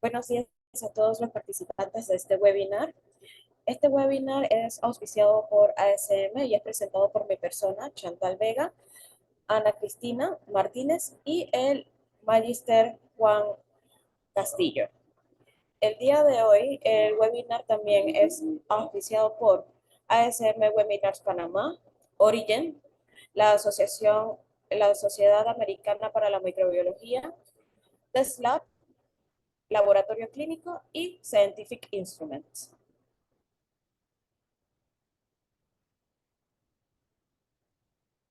Buenos días a todos los participantes de este webinar. Este webinar es auspiciado por ASM y es presentado por mi persona, Chantal Vega, Ana Cristina Martínez y el Magister Juan Castillo. El día de hoy, el webinar también es auspiciado por ASM Webinars Panamá, Origen, la Asociación, la Sociedad Americana para la Microbiología, TESLab, Laboratorio Clínico y Scientific Instruments.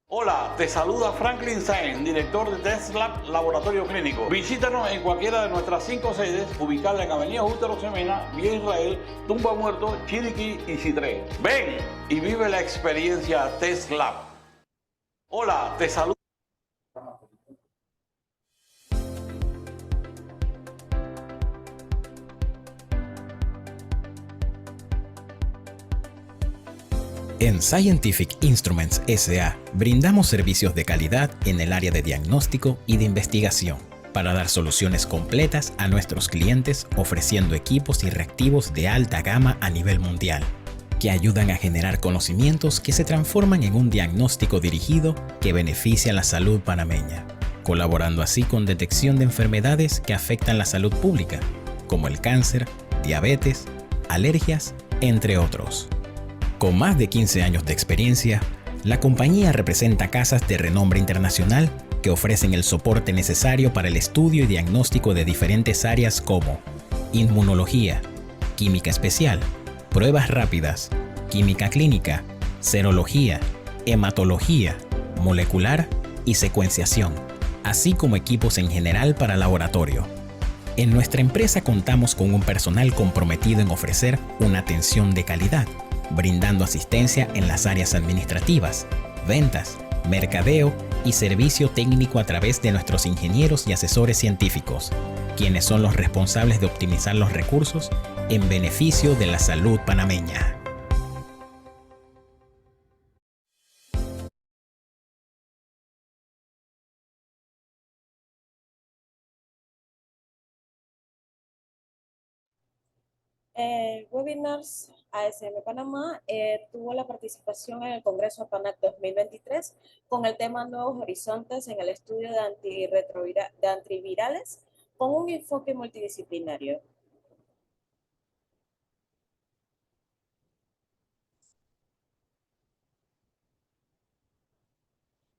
Hola, te saluda Franklin Saenz, director de TESLab Laboratorio Clínico. Visítanos en cualquiera de nuestras 5 sedes ubicadas en Avenida Útero Semena, Vía Israel, Tumba Muerto, Chiriquí y Citré. Ven y vive la experiencia TESLab. Hola, te saluda. En Scientific Instruments S.A. brindamos servicios de calidad en el área de diagnóstico y de investigación para dar soluciones completas a nuestros clientes, ofreciendo equipos y reactivos de alta gama a nivel mundial, que ayudan a generar conocimientos que se transforman en un diagnóstico dirigido que beneficia la salud panameña, colaborando así con detección de enfermedades que afectan la salud pública, como el cáncer, diabetes, alergias, entre otros. Con más de 15 años de experiencia, la compañía representa casas de renombre internacional que ofrecen el soporte necesario para el estudio y diagnóstico de diferentes áreas como inmunología, química especial, pruebas rápidas, química clínica, serología, hematología, molecular y secuenciación, así como equipos en general para laboratorio. En nuestra empresa contamos con un personal comprometido en ofrecer una atención de calidad, brindando asistencia en las áreas administrativas, ventas, mercadeo y servicio técnico a través de nuestros ingenieros y asesores científicos, quienes son los responsables de optimizar los recursos en beneficio de la salud panameña. El webinars ASM Panamá tuvo la participación en el Congreso PANAC 2023 con el tema Nuevos Horizontes en el estudio de antivirales con un enfoque multidisciplinario.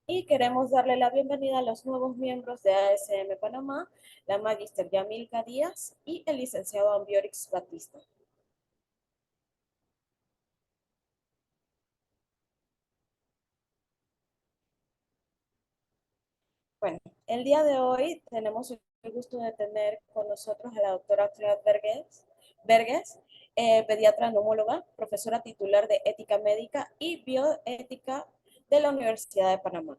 Y queremos darle la bienvenida a los nuevos miembros de ASM Panamá, la Magister Yamilka Díaz y el licenciado Ambiorix Batista. Bueno, el día de hoy tenemos el gusto de tener con nosotros a la doctora Claude Verges, pediatra neumóloga, profesora titular de Ética Médica y Bioética de la Universidad de Panamá,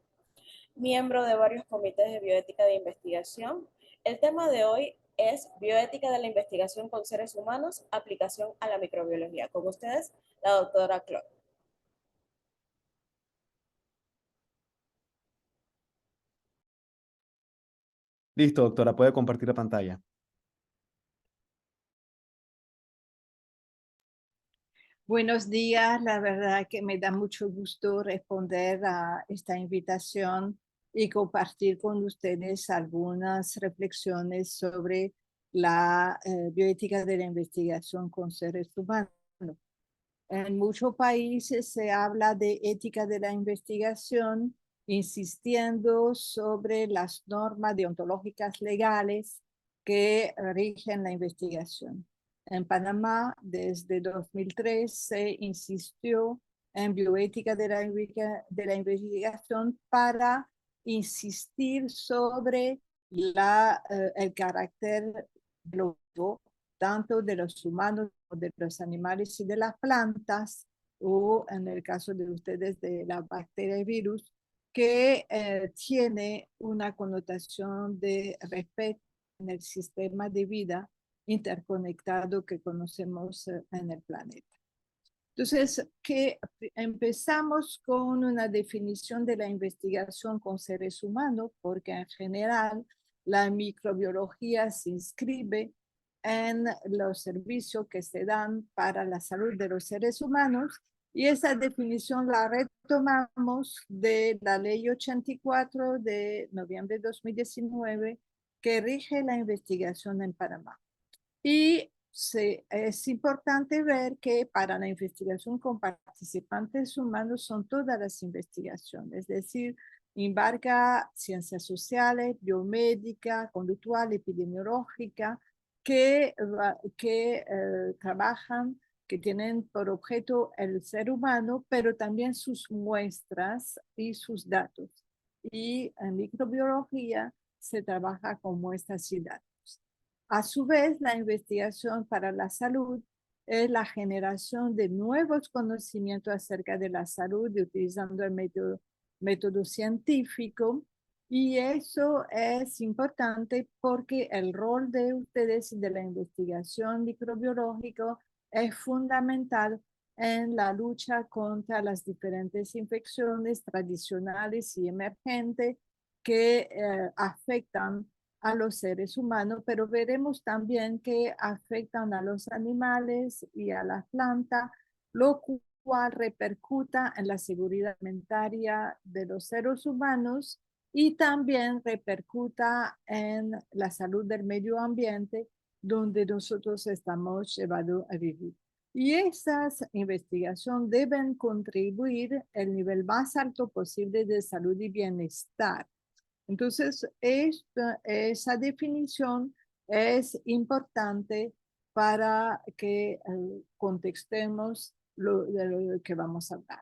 miembro de varios comités de bioética de investigación. El tema de hoy es bioética de la investigación con seres humanos, aplicación a la microbiología. Con ustedes, la doctora Claude. Listo, doctora, puede compartir la pantalla. Buenos días, la verdad que me da mucho gusto responder a esta invitación y compartir con ustedes algunas reflexiones sobre la bioética de la investigación con seres humanos. En muchos países se habla de ética de la investigación, insistiendo sobre las normas deontológicas legales que rigen la investigación. En Panamá, desde 2003, se insistió en bioética de la investigación para insistir sobre el carácter global tanto de los humanos, de los animales y de las plantas, o en el caso de ustedes de la bacteria y virus, que tiene una connotación de respeto en el sistema de vida interconectado que conocemos en el planeta. Entonces, que empezamos con una definición de la investigación con seres humanos, porque en general la microbiología se inscribe en los servicios que se dan para la salud de los seres humanos, y esa definición la retomamos de la Ley 84 de noviembre de 2019 que rige la investigación en Panamá. Y es importante ver que para la investigación con participantes humanos son todas las investigaciones, es decir, embarca ciencias sociales, biomédica, conductual, epidemiológica, que trabajan, que tienen por objeto el ser humano, pero también sus muestras y sus datos. Y en microbiología se trabaja con muestras y datos. A su vez, la investigación para la salud es la generación de nuevos conocimientos acerca de la salud utilizando el método científico, y eso es importante porque el rol de ustedes de la investigación microbiológica es fundamental en la lucha contra las diferentes infecciones tradicionales y emergentes que afectan a los seres humanos, pero veremos también que afectan a los animales y a las plantas, lo cual repercuta en la seguridad alimentaria de los seres humanos y también repercuta en la salud del medio ambiente donde nosotros estamos llevados a vivir. Y esas investigaciones deben contribuir al nivel más alto posible de salud y bienestar. Entonces, esa definición es importante para que contextemos de lo que vamos a hablar.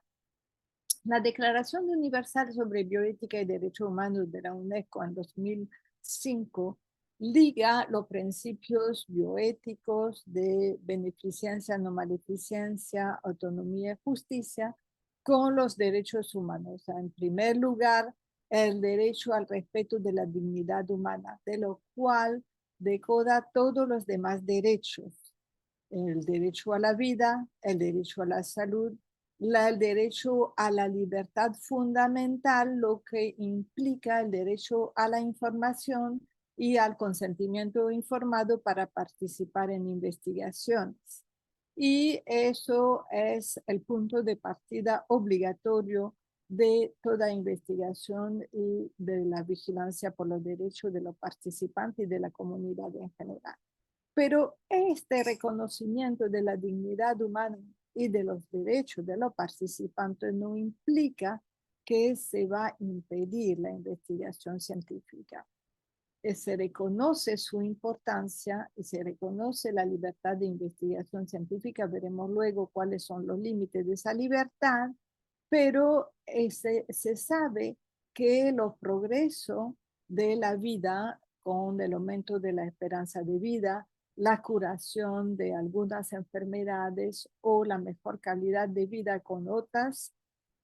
La Declaración Universal sobre Bioética y Derechos Humanos de la UNESCO en 2005 liga los principios bioéticos de beneficencia, no maleficencia, autonomía y justicia con los derechos humanos. En primer lugar, el derecho al respeto de la dignidad humana, de lo cual decoda todos los demás derechos. El derecho a la vida, el derecho a la salud, el derecho a la libertad fundamental, lo que implica el derecho a la información y al consentimiento informado para participar en investigaciones. Y eso es el punto de partida obligatorio de toda investigación y de la vigilancia por los derechos de los participantes y de la comunidad en general. Pero este reconocimiento de la dignidad humana y de los derechos de los participantes no implica que se va a impedir la investigación científica. Se reconoce su importancia y se reconoce la libertad de investigación científica. Veremos luego cuáles son los límites de esa libertad, pero se sabe que los progresos de la vida con el aumento de la esperanza de vida, la curación de algunas enfermedades o la mejor calidad de vida con otras,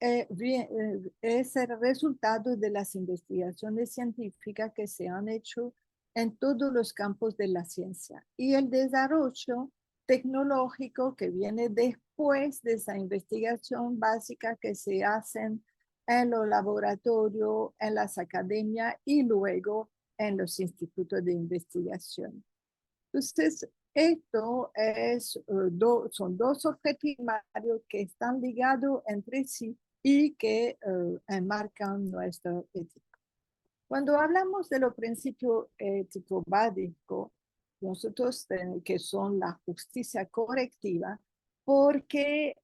es el resultado de las investigaciones científicas que se han hecho en todos los campos de la ciencia y el desarrollo tecnológico que viene después de esa investigación básica que se hacen en los laboratorios, en las academias y luego en los institutos de investigación. Entonces, esto son dos objetivos que están ligados entre sí y que enmarcan nuestra ética. Cuando hablamos de los principios éticos básicos, nosotros que son la justicia correctiva, porque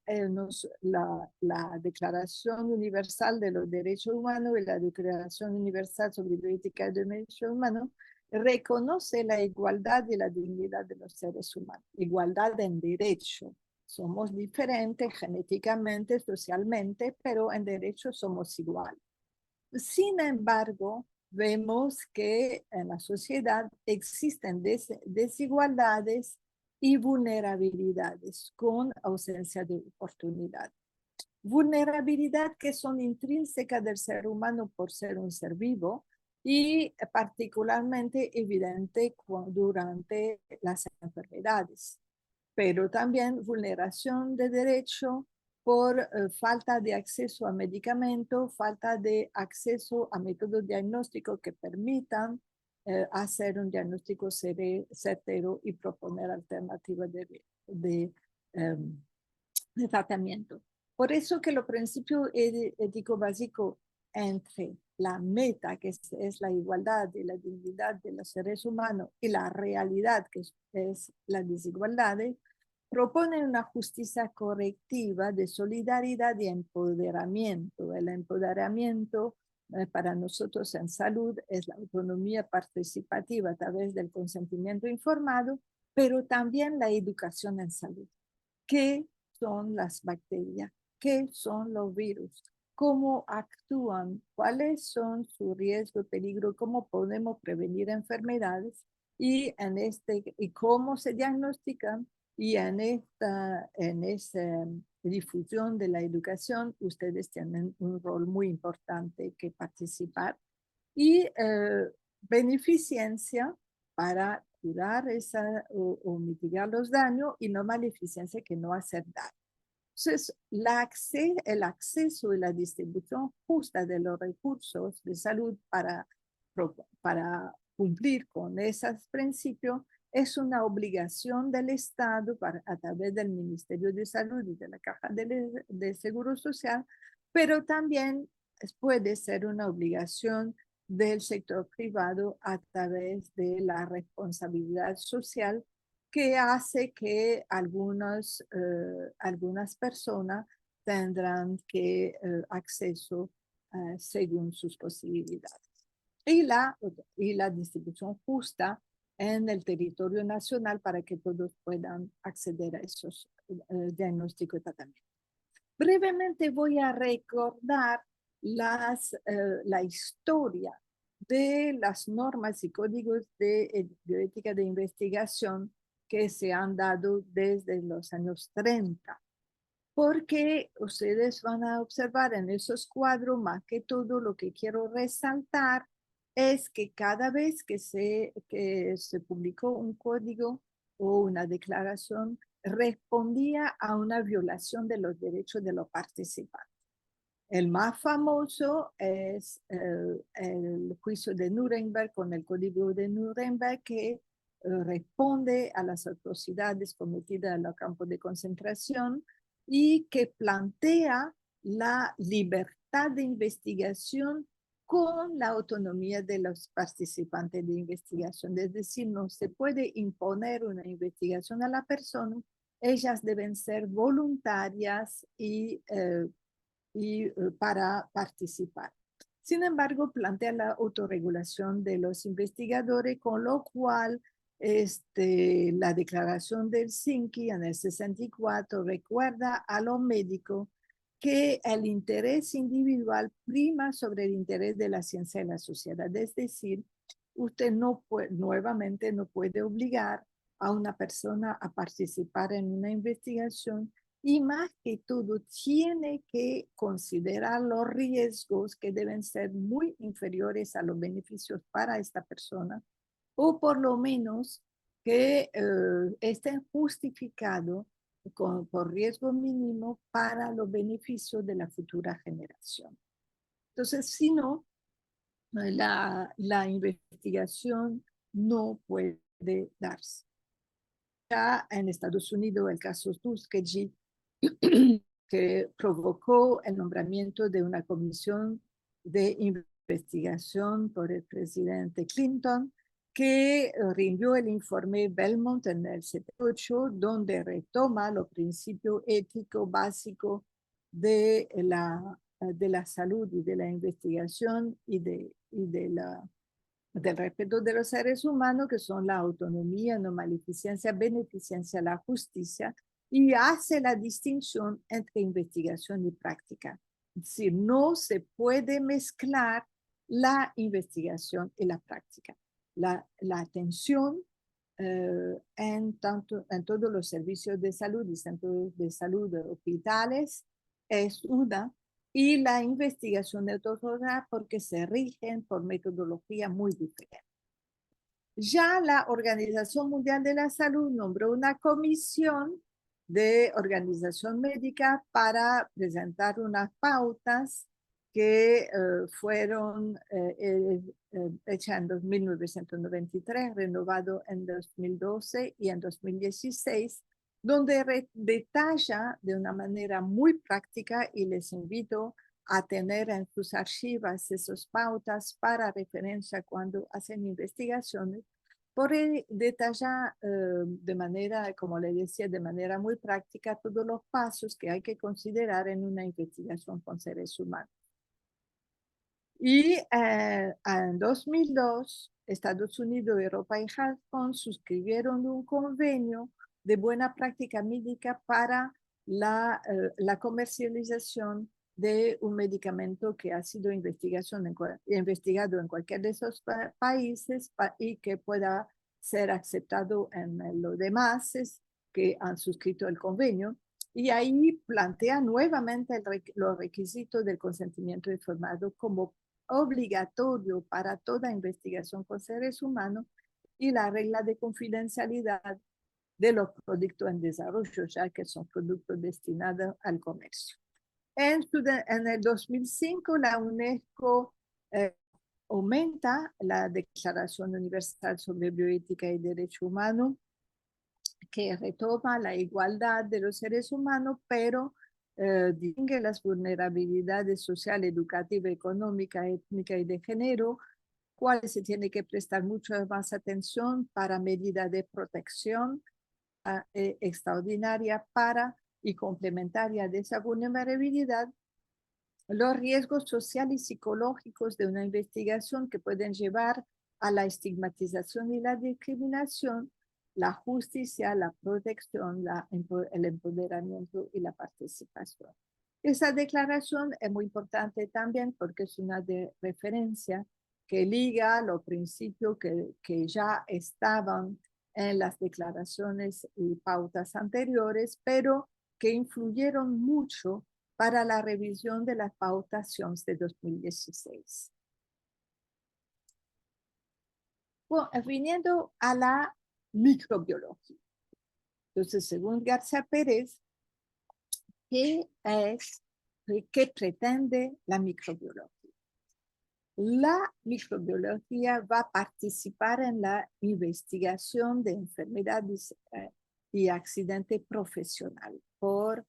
la Declaración Universal de los Derechos Humanos y la Declaración Universal sobre Bioética y Derechos Humanos reconoce la igualdad y la dignidad de los seres humanos, igualdad en derecho. Somos diferentes genéticamente, socialmente, pero en derecho somos iguales. Sin embargo, vemos que en la sociedad existen desigualdades y vulnerabilidades con ausencia de oportunidad. Vulnerabilidad que son intrínsecas del ser humano por ser un ser vivo y particularmente evidente durante las enfermedades, pero también vulneración de derecho por falta de acceso a medicamentos, falta de acceso a métodos diagnósticos que permitan hacer un diagnóstico certero y proponer alternativas de tratamiento. Por eso que lo principio ético básico entre la meta, que es la igualdad y la dignidad de los seres humanos, y la realidad, que es la desigualdad, propone una justicia correctiva de solidaridad y empoderamiento. El empoderamiento para nosotros en salud es la autonomía participativa a través del consentimiento informado, pero también la educación en salud. ¿Qué son las bacterias? ¿Qué son los virus? ¿Cómo actúan? ¿Cuáles son su riesgo y peligro? ¿Cómo podemos prevenir enfermedades? Y cómo se diagnostican. Y en esta difusión de la educación, ustedes tienen un rol muy importante que participar. Y beneficencia para curar o mitigar los daños, y no maleficencia, que no hacer daño. Entonces, el acceso y la distribución justa de los recursos de salud para cumplir con esos principios es una obligación del Estado a través del Ministerio de Salud y de la Caja de Seguro Social, pero también puede ser una obligación del sector privado a través de la responsabilidad social, que hace que algunas personas tendrán acceso según sus posibilidades. Y la distribución justa en el territorio nacional para que todos puedan acceder a esos diagnósticos y tratamientos. Brevemente voy a recordar la historia de las normas y códigos de bioética de investigación que se han dado desde los años 30. Porque ustedes van a observar en esos cuadros, más que todo, lo que quiero resaltar es que cada vez que se publicó un código o una declaración, respondía a una violación de los derechos de los participantes. El más famoso es el juicio de Nuremberg con el Código de Nuremberg, que responde a las atrocidades cometidas en los campos de concentración y que plantea la libertad de investigación con la autonomía de los participantes de investigación. Es decir, no se puede imponer una investigación a la persona, ellas deben ser voluntarias y para participar. Sin embargo, plantea la autorregulación de los investigadores, con lo cual la declaración del Helsinki en el 64 recuerda a los médicos que el interés individual prima sobre el interés de la ciencia y la sociedad. Es decir, usted nuevamente no puede obligar a una persona a participar en una investigación, y más que todo tiene que considerar los riesgos, que deben ser muy inferiores a los beneficios para esta persona, o por lo menos que estén justificados por riesgo mínimo para los beneficios de la futura generación. Entonces, si no, la investigación no puede darse. Ya en Estados Unidos, el caso Tuskegee, que provocó el nombramiento de una comisión de investigación por el presidente Clinton, que rindió el informe Belmont en el 78, donde retoma los principios éticos básicos de la salud y de la investigación y del respeto de los seres humanos, que son la autonomía, no maleficencia, beneficencia, la justicia, y hace la distinción entre investigación y práctica. Es decir, no se puede mezclar la investigación y la práctica. La atención en todos los servicios de salud y centros de salud, hospitales, es una, y la investigación de otra, porque se rigen por metodología muy diferente. Ya la Organización Mundial de la Salud nombró una comisión de organización médica para presentar unas pautas que fueron hechas en 1993, renovado en 2012 y en 2016, donde detalla de una manera muy práctica, y les invito a tener en sus archivos esas pautas para referencia cuando hacen investigaciones, por detallar de manera, como le decía, de manera muy práctica todos los pasos que hay que considerar en una investigación con seres humanos. Y en 2002, Estados Unidos, Europa y Japón suscribieron un convenio de buena práctica médica para la comercialización de un medicamento que ha sido investigado en cualquier de esos países y que pueda ser aceptado en los demás que han suscrito el convenio. Y ahí plantea nuevamente los requisitos del consentimiento informado como obligatorio para toda investigación con seres humanos y la regla de confidencialidad de los productos en desarrollo, ya que son productos destinados al comercio. En el 2005, la UNESCO aumenta la Declaración Universal sobre Bioética y Derechos Humanos, que retoma la igualdad de los seres humanos, pero distingue las vulnerabilidades social, educativa, económica, étnica y de género, cuales se tiene que prestar mucha más atención para medidas de protección extraordinaria para y complementaria de esa vulnerabilidad, los riesgos sociales y psicológicos de una investigación que pueden llevar a la estigmatización y la discriminación, la justicia, la protección, el empoderamiento y la participación. Esa declaración es muy importante también porque es una referencia que liga los principios que ya estaban en las declaraciones y pautas anteriores, pero que influyeron mucho para la revisión de las pautas CIOMS de 2016. Bueno, viniendo a la microbiología. Entonces, según García Pérez, ¿qué pretende la microbiología? La microbiología va a participar en la investigación de enfermedades y accidentes profesionales por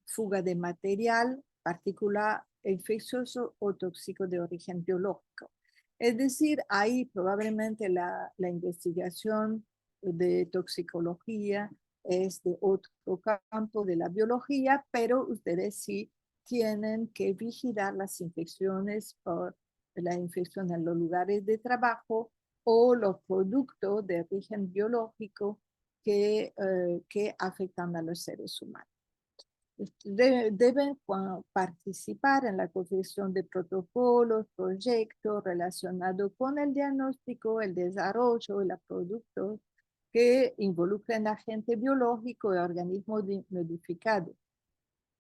fuga de material, particular infeccioso o tóxico de origen biológico. Es decir, ahí probablemente la investigación de toxicología es de otro campo de la biología, pero ustedes sí tienen que vigilar las infecciones por la infección en los lugares de trabajo o los productos de origen biológico que afectan a los seres humanos. Deben participar en la confección de protocolos, proyectos relacionados con el diagnóstico, el desarrollo y los productos que involucren agentes biológicos y organismos modificados,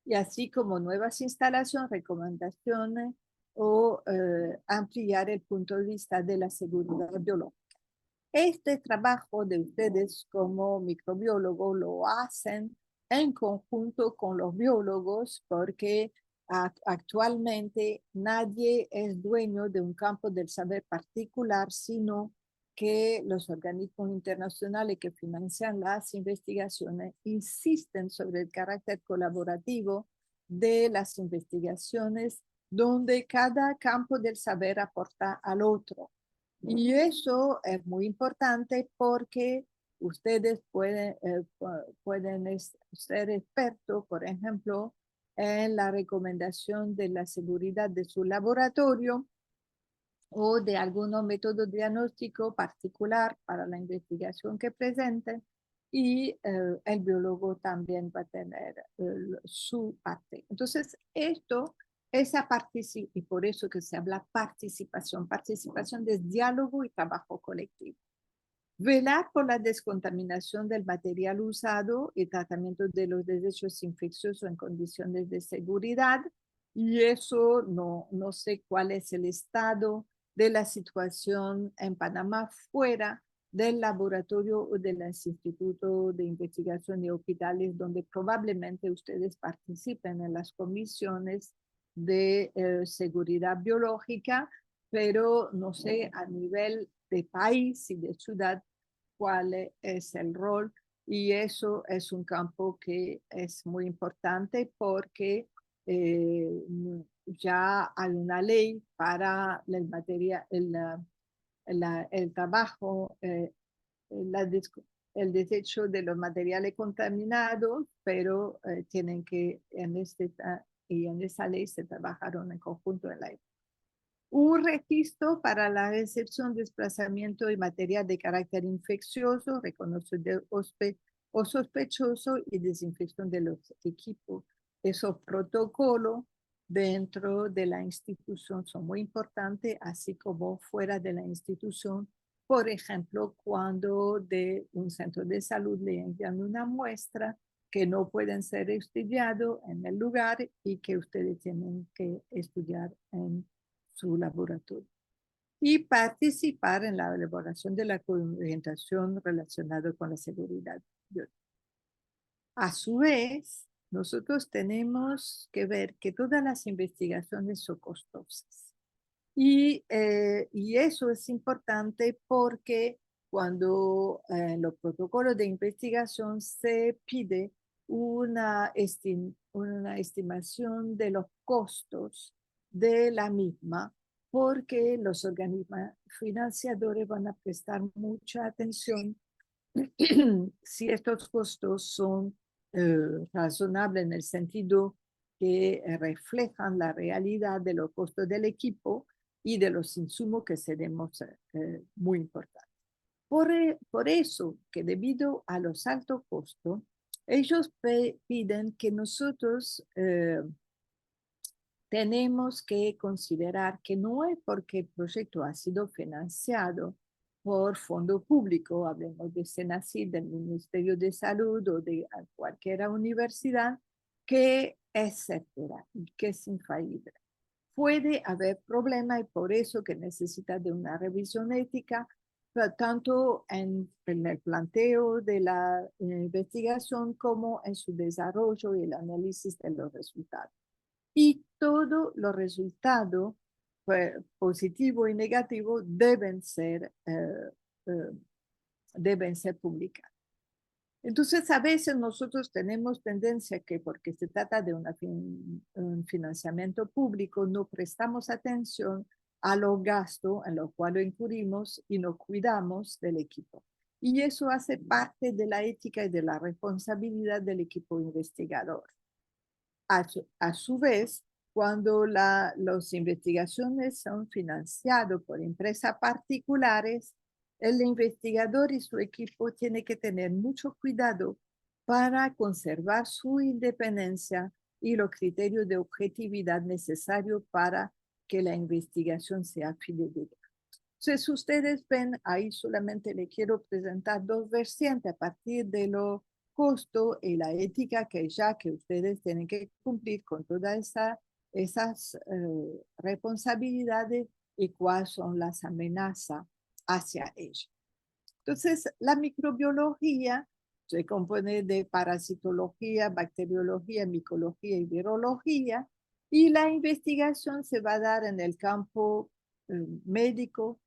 y así como nuevas instalaciones, recomendaciones o ampliar el punto de vista de la seguridad biológica. Este trabajo de ustedes como microbiólogos lo hacen en conjunto con los biólogos, porque actualmente nadie es dueño de un campo del saber particular, sino que los organismos internacionales que financian las investigaciones insisten sobre el carácter colaborativo de las investigaciones, donde cada campo del saber aporta al otro. Y eso es muy importante porque ustedes pueden ser expertos, por ejemplo, en la recomendación de la seguridad de su laboratorio o de algún método diagnóstico particular para la investigación que presenten, y el biólogo también va a tener su parte. Entonces, esa participación, y por eso que se habla participación de diálogo y trabajo colectivo. Velar por la descontaminación del material usado y tratamiento de los desechos infecciosos en condiciones de seguridad, y eso no sé cuál es el estado de la situación en Panamá fuera del laboratorio o del Instituto de Investigación y Hospitales, donde probablemente ustedes participen en las comisiones de seguridad biológica, pero no sé a nivel de país y de ciudad cuál es el rol. Y eso es un campo que es muy importante porque ya hay una ley para el trabajo, la el desecho de los materiales contaminados, pero tienen que y en esa ley se trabajaron en conjunto en la ley. Un registro para la recepción, desplazamiento de material de carácter infeccioso, reconocido o sospechoso y desinfección de los equipos. Esos protocolos dentro de la institución son muy importantes, así como fuera de la institución. Por ejemplo, cuando de un centro de salud le envían una muestra que no pueden ser estudiados en el lugar y que ustedes tienen que estudiar en su laboratorio. Y participar en la elaboración de la orientación relacionada con la seguridad biológica. A su vez, nosotros tenemos que ver que todas las investigaciones son costosas. Y eso es importante porque cuando en los protocolos de investigación se pide una estimación de los costos de la misma, porque los organismos financiadores van a prestar mucha atención si estos costos son razonables en el sentido que reflejan la realidad de los costos del equipo y de los insumos que seremos muy importantes. Por eso que debido a los altos costos, ellos piden que nosotros tenemos que considerar que no es porque el proyecto ha sido financiado por fondo público, hablemos de SENACYT, del Ministerio de Salud o de cualquier universidad, que es certera y que es infalible. Puede haber problemas y por eso que necesita de una revisión ética, tanto en el planteo de la investigación como en su desarrollo y el análisis de los resultados. Y todos los resultados positivos y negativos deben ser publicados. Entonces, a veces nosotros tenemos tendencia que porque se trata de un financiamiento público, no prestamos atención a los gastos en los cuales incurrimos y no cuidamos del equipo. Y eso hace parte de la ética y de la responsabilidad del equipo investigador. A su vez, cuando las investigaciones son financiadas por empresas particulares, el investigador y su equipo tienen que tener mucho cuidado para conservar su independencia y los criterios de objetividad necesarios para que la investigación sea fidedigna. Entonces, ustedes ven, ahí solamente le quiero presentar dos vertientes a partir de lo costo y la ética que ustedes tienen que cumplir con todas esas responsabilidades y cuáles son las amenazas hacia ellos. Entonces, la microbiología se compone de parasitología, bacteriología, micología y virología, y la investigación se va a dar en el campo médico,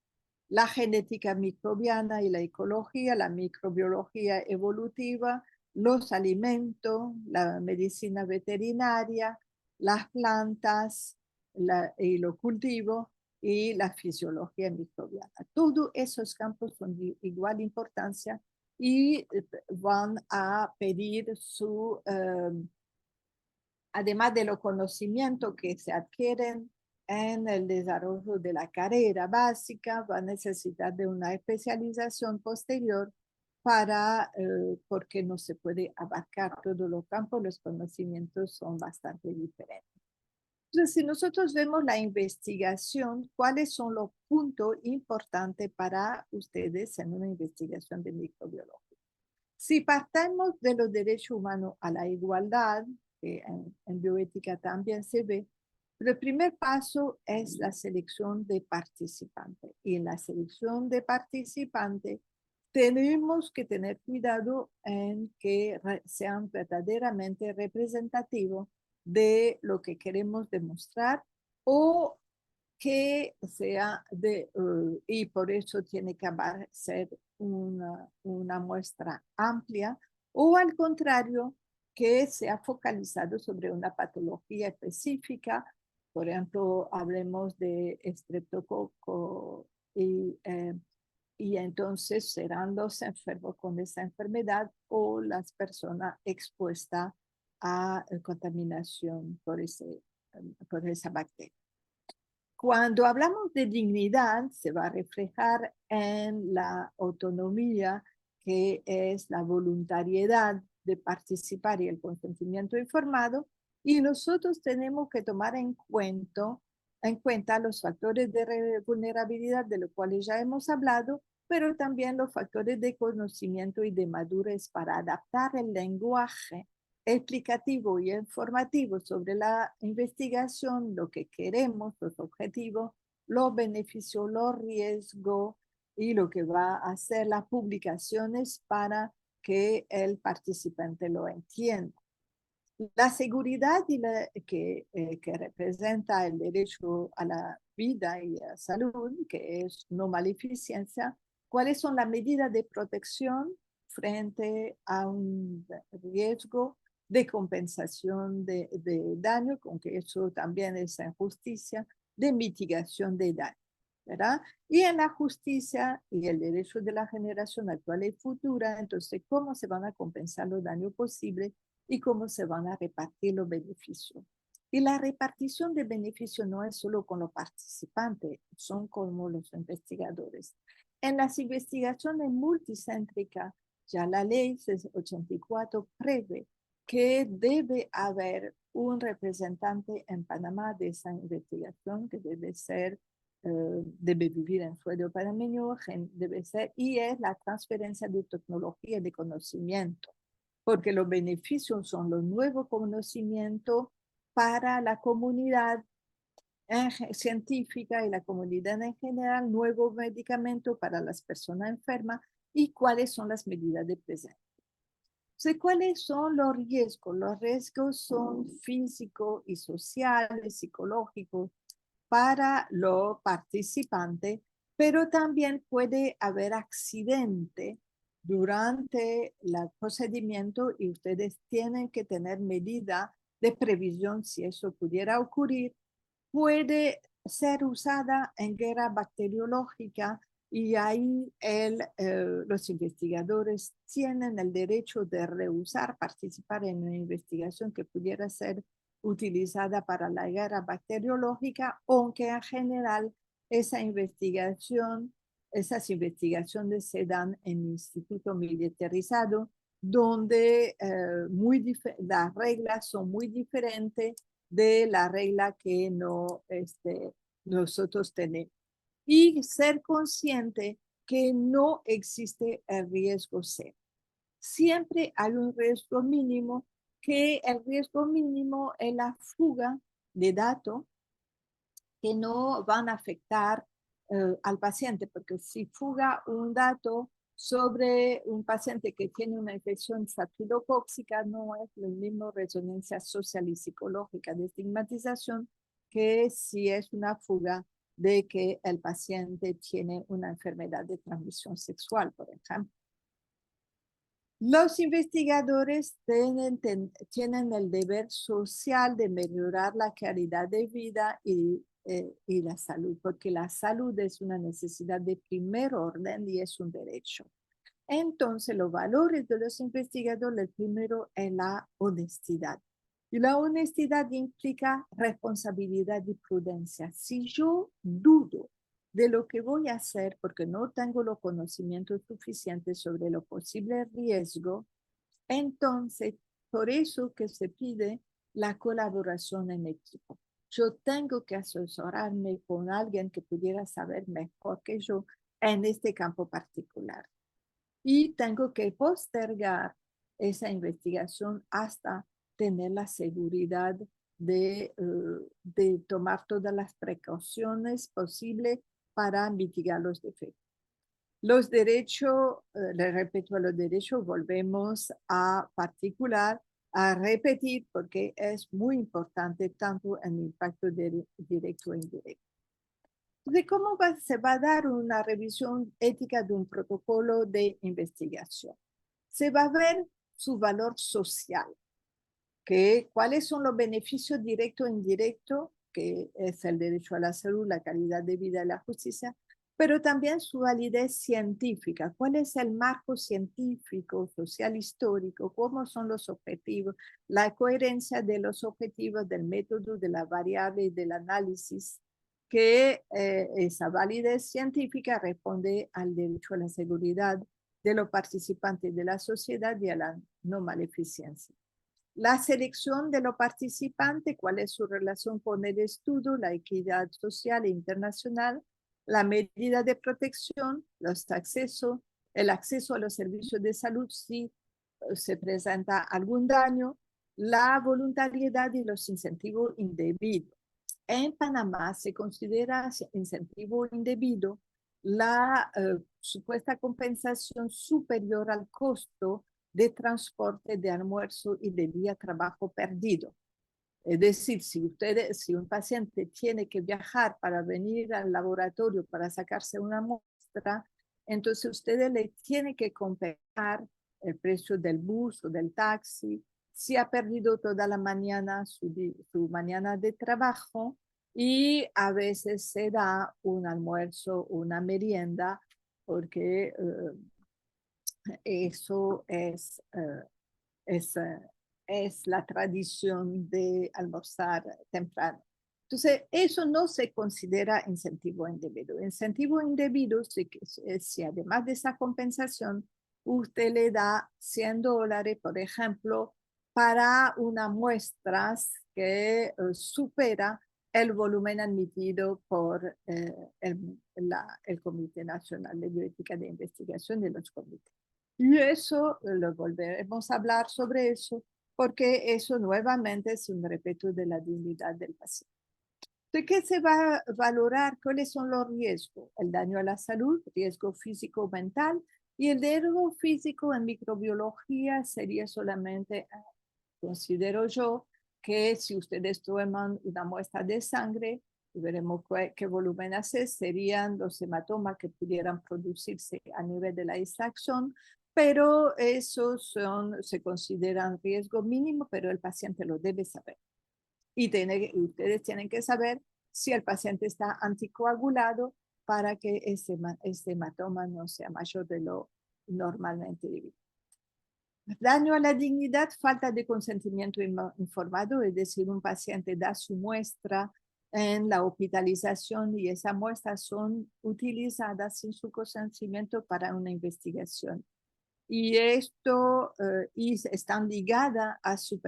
la genética microbiana y la ecología, la microbiología evolutiva, los alimentos, la medicina veterinaria, las plantas y los cultivos y la fisiología microbiana. Todos esos campos son de igual importancia y van a pedir además de los conocimientos que se adquieren en el desarrollo de la carrera básica, va a necesitar de una especialización posterior porque no se puede abarcar todos los campos, los conocimientos son bastante diferentes. Entonces, si nosotros vemos la investigación, ¿cuáles son los puntos importantes para ustedes en una investigación de microbiología? Si partamos de los derechos humanos a la igualdad, que en bioética también se ve, el primer paso es la selección de participantes. Y en la selección de participantes tenemos que tener cuidado en que sean verdaderamente representativos de lo que queremos demostrar o que sea y por eso tiene que ser una muestra amplia, o al contrario, que sea focalizado sobre una patología específica. Por ejemplo, hablemos de estreptococo y entonces serán los enfermos con esa enfermedad o las personas expuestas a contaminación por esa bacteria. Cuando hablamos de dignidad, se va a reflejar en la autonomía, que es la voluntariedad de participar y el consentimiento informado, y nosotros tenemos que tomar en cuenta los factores de vulnerabilidad de los cuales ya hemos hablado, pero también los factores de conocimiento y de madurez para adaptar el lenguaje explicativo y informativo sobre la investigación, lo que queremos, los objetivos, los beneficios, los riesgos y lo que va a hacer las publicaciones para que el participante lo entienda. La seguridad que representa el derecho a la vida y a la salud, que es no maleficencia, ¿cuáles son las medidas de protección frente a un riesgo de compensación de daño, con que eso también es injusticia, de mitigación de daño, ¿verdad? Y en la justicia y el derecho de la generación actual y futura, entonces, ¿cómo se van a compensar los daños posibles y cómo se van a repartir los beneficios? Y la repartición de beneficios no es solo con los participantes, son como los investigadores. En las investigaciones multicéntricas, ya la ley 84 prevé que debe haber un representante en Panamá de esa investigación, que debe vivir en suelo panameño, debe ser, y es la transferencia de tecnología y de conocimiento, porque los beneficios son los nuevos conocimientos para la comunidad científica y la comunidad en general, nuevos medicamentos para las personas enfermas y cuáles son las medidas de presencia. Entonces, ¿cuáles son los riesgos? Los riesgos son físicos y sociales, psicológicos para los participantes, pero también puede haber accidente durante el procedimiento y ustedes tienen que tener medida de previsión si eso pudiera ocurrir. Puede ser usada en guerra bacteriológica y ahí los investigadores tienen el derecho de rehusar participar en una investigación que pudiera ser utilizada para la guerra bacteriológica, aunque en general esas investigaciones se dan en instituto militarizado, donde las reglas son muy diferentes de la regla que nosotros tenemos. Y ser consciente que no existe el riesgo cero. Siempre hay un riesgo mínimo, que el riesgo mínimo es la fuga de datos que no van a afectar al paciente, porque si fuga un dato sobre un paciente que tiene una infección estafilocócica, no es la misma resonancia social y psicológica de estigmatización que si es una fuga de que el paciente tiene una enfermedad de transmisión sexual, por ejemplo. Los investigadores tienen el deber social de mejorar la calidad de vida y la salud, porque la salud es una necesidad de primer orden y es un derecho. Entonces, los valores de los investigadores, el primero es la honestidad. Y la honestidad implica responsabilidad y prudencia. Si yo dudo de lo que voy a hacer porque no tengo los conocimientos suficientes sobre lo posible riesgo, entonces por eso que se pide la colaboración en equipo. Yo tengo que asesorarme con alguien que pudiera saber mejor que yo en este campo particular. Y tengo que postergar esa investigación hasta tener la seguridad de tomar todas las precauciones posibles para mitigar los defectos. Los derechos, le repito, a los derechos volvemos a particular a repetir porque es muy importante tanto en impacto directo e indirecto. De cómo se va a dar una revisión ética de un protocolo de investigación. Se va a ver su valor social, cuáles son los beneficios directos e indirectos, que es el derecho a la salud, la calidad de vida y la justicia, pero también su validez científica, cuál es el marco científico, social, histórico, cómo son los objetivos, la coherencia de los objetivos, del método, de la variable y del análisis, que esa validez científica responde al derecho a la seguridad de los participantes de la sociedad y a la no maleficencia. La selección de los participantes, cuál es su relación con el estudio, la equidad social e internacional, la medida de protección, el acceso a los servicios de salud si se presenta algún daño, la voluntariedad y los incentivos indebidos. En Panamá se considera incentivo indebido la supuesta compensación superior al costo de transporte, de almuerzo y de día trabajo perdido. Es decir, si un paciente tiene que viajar para venir al laboratorio para sacarse una muestra, entonces ustedes le tienen que compensar el precio del bus o del taxi, si ha perdido toda la mañana su mañana de trabajo, y a veces se da un almuerzo, una merienda, porque eso es la tradición de almorzar temprano. Entonces, eso no se considera incentivo indebido. Incentivo indebido si además de esa compensación, usted le da $100, por ejemplo, para una muestra que supera el volumen admitido por el Comité Nacional de Bioética de Investigación de los comités. Y eso lo volveremos a hablar sobre eso, porque eso nuevamente es un respeto de la dignidad del paciente. ¿De qué se va a valorar? ¿Cuáles son los riesgos? El daño a la salud, riesgo físico o mental, y el riesgo físico en microbiología sería solamente, considero yo, que si ustedes toman una muestra de sangre, y veremos qué volumen hace, serían los hematomas que pudieran producirse a nivel de la extracción, pero esos se consideran riesgo mínimo, pero el paciente lo debe saber. Y ustedes tienen que saber si el paciente está anticoagulado para que este hematoma no sea mayor de lo normalmente debido. Daño a la dignidad, falta de consentimiento informado, es decir, un paciente da su muestra en la hospitalización y esas muestras son utilizadas sin su consentimiento para una investigación. Y esto están ligadas a su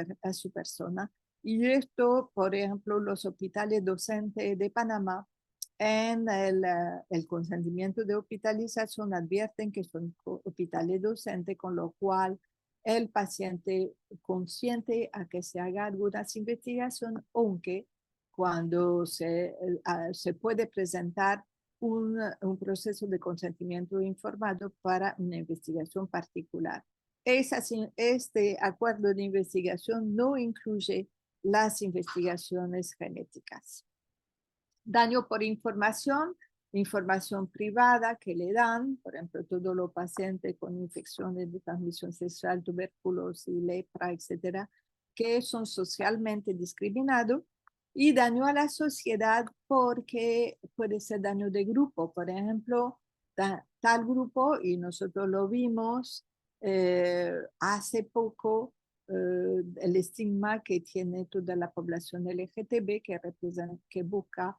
persona. Y esto, por ejemplo, los hospitales docentes de Panamá, en el consentimiento de hospitalización advierten que son hospitales docentes, con lo cual el paciente consiente a que se haga algunas investigaciones, aunque cuando se puede presentar un proceso de consentimiento informado para una investigación particular. Este acuerdo de investigación no incluye las investigaciones genéticas. Daño por información privada que le dan, por ejemplo, todos los pacientes con infecciones de transmisión sexual, tuberculosis, lepra, etcétera, que son socialmente discriminados. Y daño a la sociedad porque puede ser daño de grupo. Por ejemplo, tal grupo, y nosotros lo vimos hace poco, el estigma que tiene toda la población LGTB que busca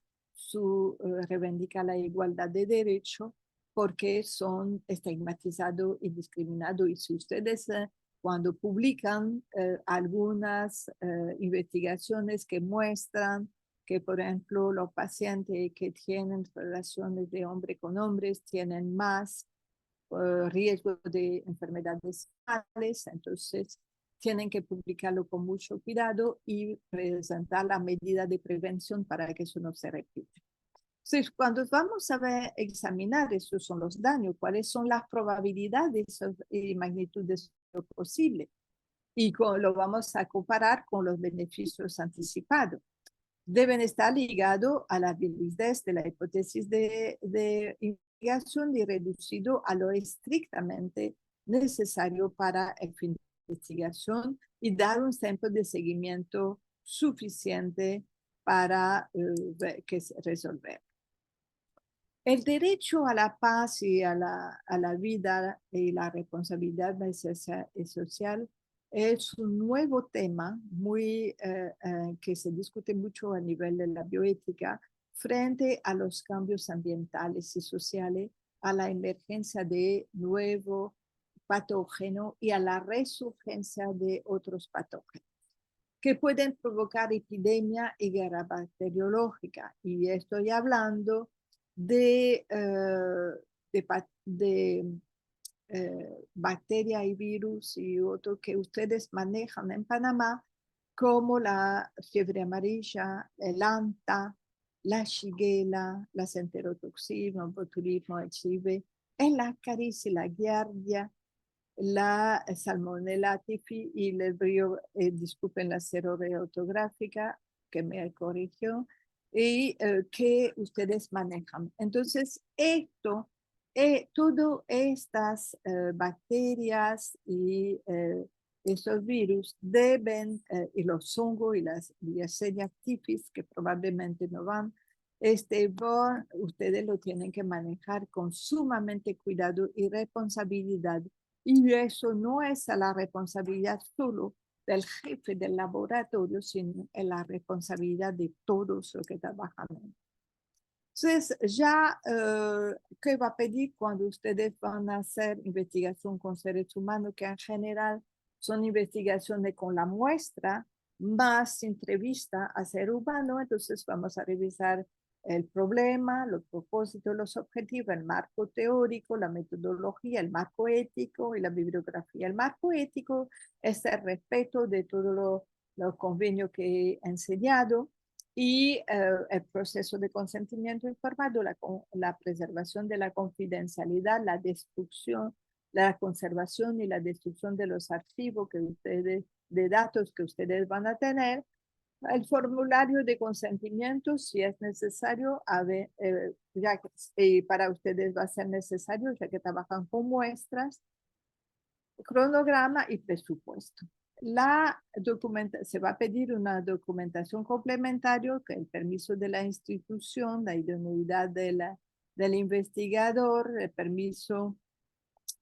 reivindica la igualdad de derechos, porque son estigmatizados y discriminados. Y si ustedes cuando publican algunas investigaciones que muestran que, por ejemplo, los pacientes que tienen relaciones de hombre con hombres tienen más riesgo de enfermedades sexuales, entonces tienen que publicarlo con mucho cuidado y presentar la medida de prevención para que eso no se repita. Entonces, cuando vamos a examinar esos son los daños, cuáles son las probabilidades y magnitudes posibles. y lo vamos a comparar con los beneficios anticipados. Deben estar ligados a la validez de la hipótesis de investigación y reducido a lo estrictamente necesario para el fin de investigación y dar un tiempo de seguimiento suficiente para resolver. El derecho a la paz y a la vida y la responsabilidad social es un nuevo tema que se discute mucho a nivel de la bioética frente a los cambios ambientales y sociales, a la emergencia de nuevo patógeno y a la resurgencia de otros patógenos que pueden provocar epidemia y guerra bacteriológica. Y estoy hablando de bacterias y virus y otros que ustedes manejan en Panamá, como la fiebre amarilla, el anta, la shigella, la enterotoxina, el botulismo, el chive, el ácaris y la giardia, la salmonella typhi y el brío, disculpen la cerorea ortográfica que me corrigió, y que ustedes manejan. Entonces, todas estas bacterias y estos virus deben, y los hongos y las Yersinia typhus, que probablemente no van, ustedes lo tienen que manejar con sumamente cuidado y responsabilidad. Y eso no es la responsabilidad solo del jefe del laboratorio, sino la responsabilidad de todos los que trabajan. Entonces, ya, ¿qué va a pedir cuando ustedes van a hacer investigación con seres humanos? Que en general son investigaciones con la muestra, más entrevista a ser humano. Entonces, vamos a revisar el problema, los propósitos, los objetivos, el marco teórico, la metodología, el marco ético y la bibliografía. El marco ético es el respeto de todos los convenios que he enseñado y el proceso de consentimiento informado, la preservación de la confidencialidad, la destrucción, la conservación y la destrucción de los archivos de datos que ustedes van a tener, el formulario de consentimiento, si es necesario, para ustedes va a ser necesario, ya que trabajan con muestras, cronograma y presupuesto. Se va a pedir una documentación complementaria, que el permiso de la institución, la idoneidad del investigador, el permiso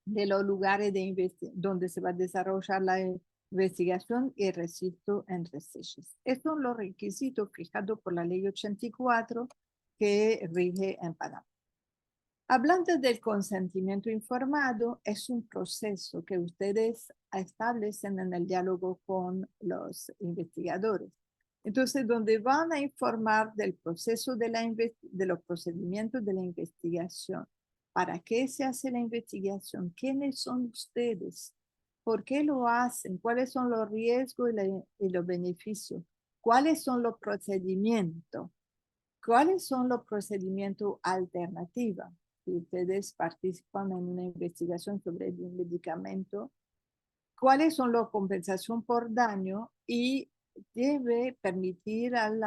de los lugares donde se va a desarrollar la investigación y el registro en RECESHES. Estos son los requisitos fijados por la ley 84 que rige en Panamá. Hablando del consentimiento informado, es un proceso que ustedes establecen en el diálogo con los investigadores. Entonces, donde van a informar del proceso de los procedimientos de la investigación, para qué se hace la investigación, quiénes son ustedes, por qué lo hacen, cuáles son los riesgos y los beneficios, cuáles son los procedimientos alternativos. Si ustedes participan en una investigación sobre el medicamento, cuáles son las compensaciones por daño y debe permitir al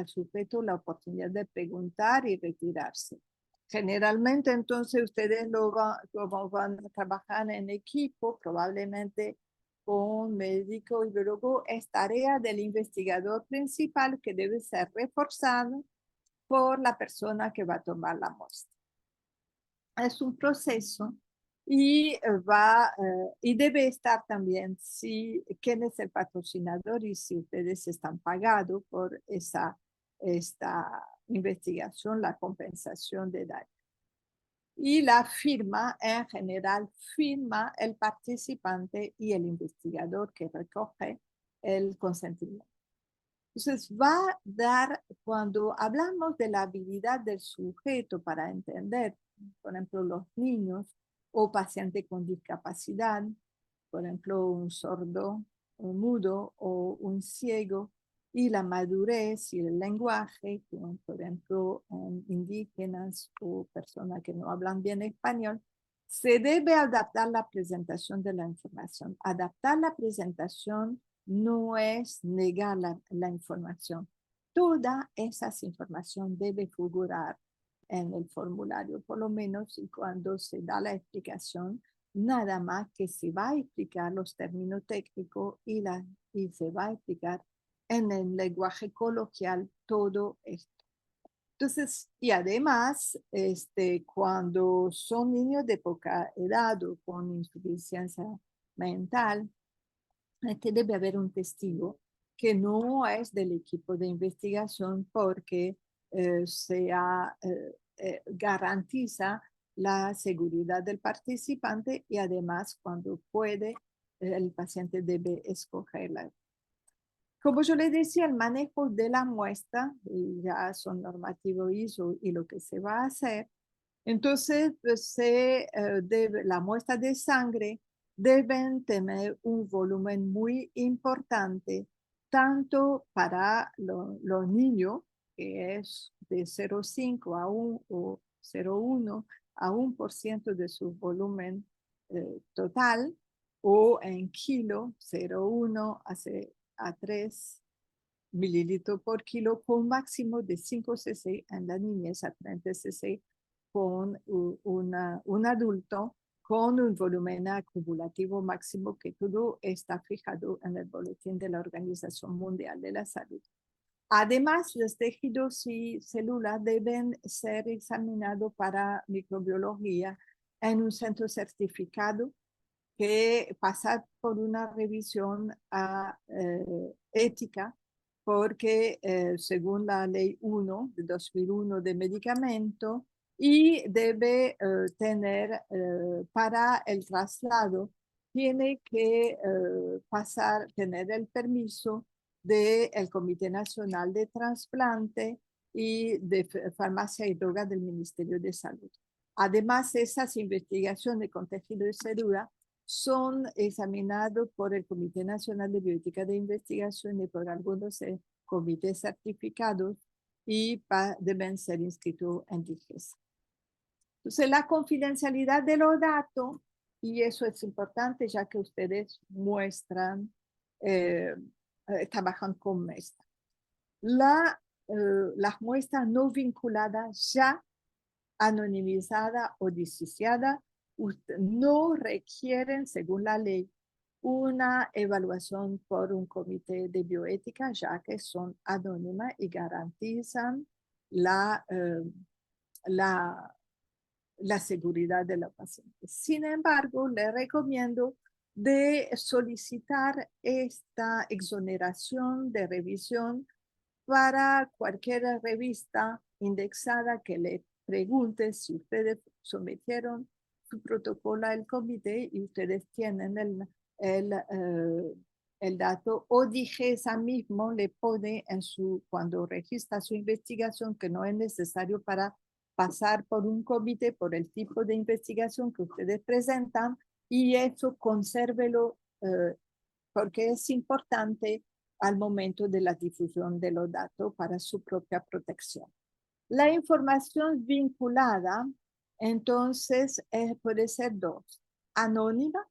sujeto la oportunidad de preguntar y retirarse. Generalmente, entonces, ustedes van a trabajar en equipo, probablemente con médico y biólogo. Es tarea del investigador principal que debe ser reforzado por la persona que va a tomar la muestra. Es un proceso y debe estar también quién es el patrocinador y si ustedes están pagados por esta investigación, la compensación de daño. Y la firma, en general, firma el participante y el investigador que recoge el consentimiento. Entonces, va a dar, cuando hablamos de la habilidad del sujeto para entender, por ejemplo, los niños o pacientes con discapacidad, por ejemplo, un sordo, un mudo o un ciego, y la madurez y el lenguaje, como por ejemplo indígenas o personas que no hablan bien español, Se debe adaptar la presentación de la información. Adaptar la presentación no es negar la información. Toda esa información debe figurar en el formulario, por lo menos, y cuando se da la explicación, nada más que se va a explicar los términos técnicos y se va a explicar en el lenguaje coloquial todo esto. Entonces, y además, cuando son niños de poca edad o con insuficiencia mental, debe haber un testigo que no es del equipo de investigación porque garantiza la seguridad del participante y además cuando puede, el paciente debe escogerla. Como yo le decía, el manejo de la muestra, ya son normativos ISO y lo que se va a hacer, entonces pues, la muestra de sangre deben tener un volumen muy importante, tanto para los niños, que es de 0,5 a 1 o 0,1 a 1% de su volumen total, o en kilo, 0,1 a 3 mililitros por kilo, con máximo de 5 cc en la niñez, a 30 cc con un adulto, con un volumen acumulativo máximo que todo está fijado en el boletín de la Organización Mundial de la Salud. Además, los tejidos y células deben ser examinados para microbiología en un centro certificado que pasar por una revisión ética, porque según la ley 1 de 2001 de medicamento, y debe tener para el traslado, tiene que tener el permiso del Comité Nacional de Trasplante y de Farmacia y Drogas del Ministerio de Salud. Además, esas investigaciones con tejido y célula son examinados por el Comité Nacional de Bioética de Investigación y por algunos comités certificados y deben ser inscritos en DIGESA. Entonces, la confidencialidad de los datos, y eso es importante ya que ustedes muestran, trabajan con muestras. Las muestras no vinculadas ya anonimizada o disociada no requieren, según la ley, una evaluación por un comité de bioética, ya que son anónimas y garantizan la seguridad de la paciente. Sin embargo, le recomiendo de solicitar esta exoneración de revisión para cualquier revista indexada que le pregunte si ustedes sometieron su protocolo al comité y ustedes tienen el dato, o DIGESA mismo le pone cuando registra su investigación que no es necesario para pasar por un comité por el tipo de investigación que ustedes presentan, y eso consérvelo porque es importante al momento de la difusión de los datos para su propia protección. La información vinculada, entonces, puede ser dos. Anónima,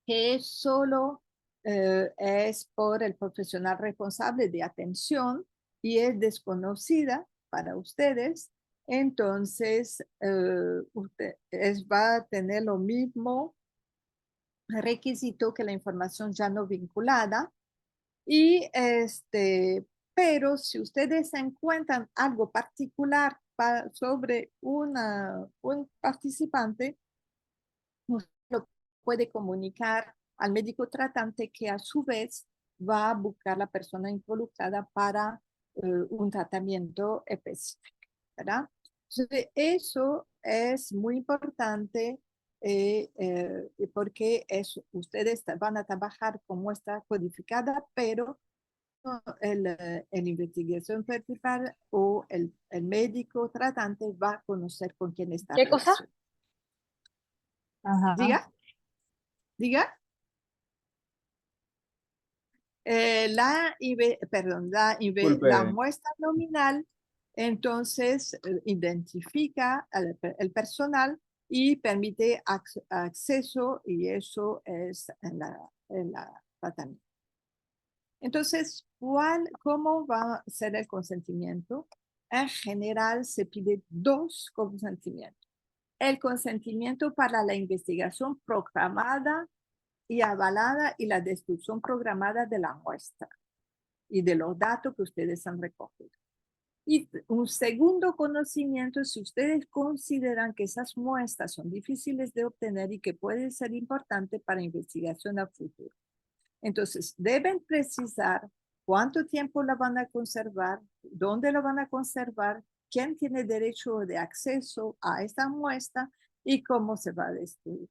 que solo es por el profesional responsable de atención y es desconocida para ustedes. Entonces, va a tener lo mismo requisito que la información ya no vinculada. Y pero si ustedes encuentran algo particular sobre un participante, usted lo puede comunicar al médico tratante, que a su vez va a buscar la persona involucrada para un tratamiento específico, ¿verdad? Entonces, eso es muy importante porque ustedes van a trabajar con muestra codificada, pero el investigación principal o el médico tratante va a conocer con quién está. ¿Qué cosa? Ajá. Diga. La muestra nominal, entonces, identifica el personal y permite acceso, y eso es en la tratamiento. Entonces, ¿cómo va a ser el consentimiento? En general se pide 2 consentimientos. El consentimiento para la investigación programada y avalada y la destrucción programada de la muestra y de los datos que ustedes han recogido. Y un segundo conocimiento, si ustedes consideran que esas muestras son difíciles de obtener y que pueden ser importantes para investigación a futuro. Entonces, deben precisar cuánto tiempo la van a conservar, dónde la van a conservar, quién tiene derecho de acceso a esta muestra y cómo se va a destruir.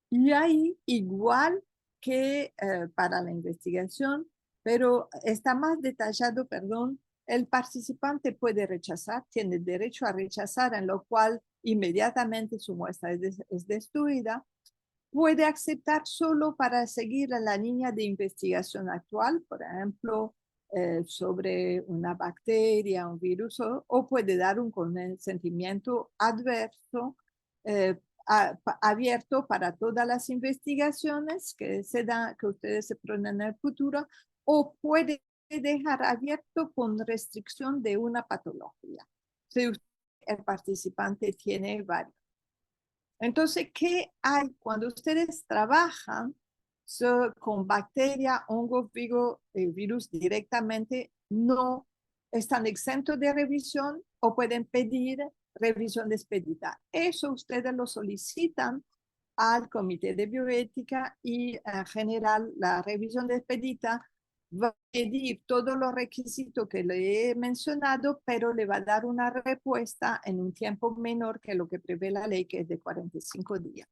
Y ahí, igual que para la investigación, pero está más detallado, perdón, el participante puede rechazar, tiene derecho a rechazar, en lo cual inmediatamente su muestra es destruida. Puede aceptar solo para seguir a la línea de investigación actual, por ejemplo, sobre una bacteria, un virus, o puede dar un consentimiento adverso, abierto para todas las investigaciones que ustedes se ponen en el futuro, o puede dejar abierto con restricción de una patología. Si el participante tiene varios. Entonces, ¿qué hay cuando ustedes trabajan con bacteria, hongos, virus directamente? No están exentos de revisión o pueden pedir revisión expedita. Eso ustedes lo solicitan al Comité de Bioética y en general la revisión expedita va a pedir todos los requisitos que le he mencionado, pero le va a dar una respuesta en un tiempo menor que lo que prevé la ley, que es de 45 días.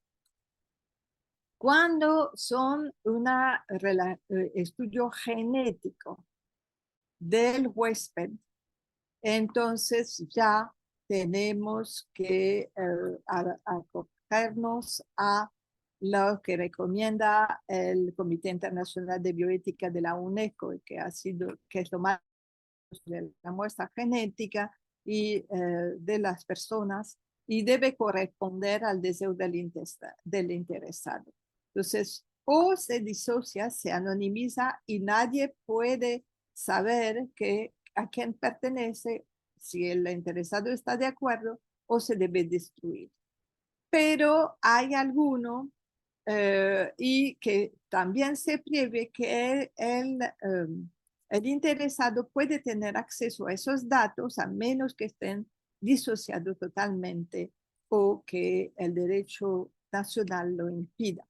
Cuando son un estudio genético del huésped, entonces ya tenemos que acogernos a lo que recomienda el Comité Internacional de Bioética de la UNESCO, que es lo más de la muestra genética y de las personas, y debe corresponder al deseo del interesado. Entonces, o se disocia, se anonimiza y nadie puede saber a quién pertenece, si el interesado está de acuerdo, o se debe destruir. Pero hay alguno y que también se prevé que el interesado puede tener acceso a esos datos a menos que estén disociados totalmente o que el derecho nacional lo impida.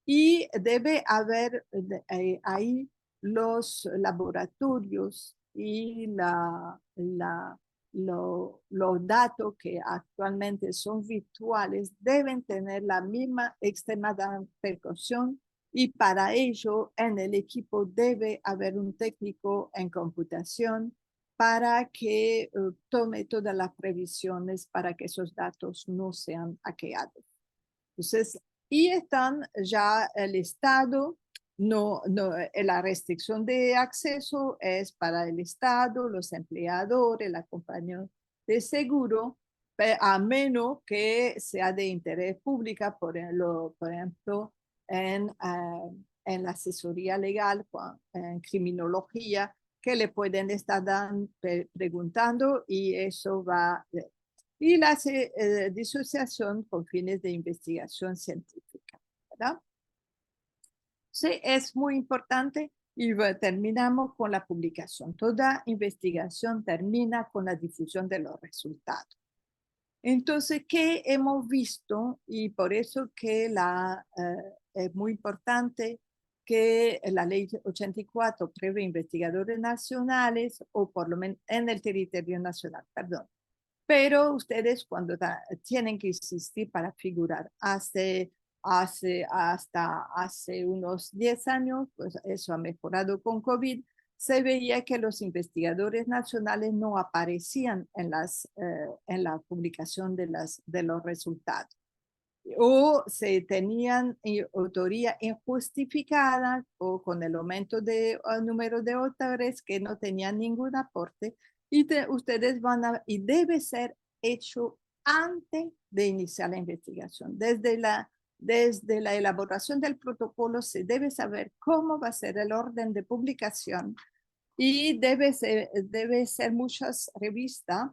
Y debe haber ahí los laboratorios y los datos que actualmente son virtuales deben tener la misma extrema precaución, y para ello en el equipo debe haber un técnico en computación para que tome todas las previsiones para que esos datos no sean hackeados. Entonces, y están ya el Estado, la restricción de acceso es para el Estado, los empleadores, la compañía de seguro, a menos que sea de interés público, por ejemplo, en la asesoría legal, en criminología, que le pueden estar preguntando, y eso va. Y la disociación con fines de investigación científica, ¿verdad? Sí, es muy importante, y terminamos con la publicación. Toda investigación termina con la difusión de los resultados. Entonces, ¿qué hemos visto? Y por eso que es muy importante que la ley 84 prevé investigadores nacionales, o por lo menos en el territorio nacional, perdón. Pero ustedes cuando tienen que insistir para figurar hasta hace unos 10 años, pues eso ha mejorado con COVID, se veía que los investigadores nacionales no aparecían en la publicación de los resultados, o se tenían autoría injustificada, o con el aumento de número de autores que no tenían ningún aporte, y ustedes y debe ser hecho antes de iniciar la investigación. Desde la elaboración del protocolo se debe saber cómo va a ser el orden de publicación y debe ser muchas revistas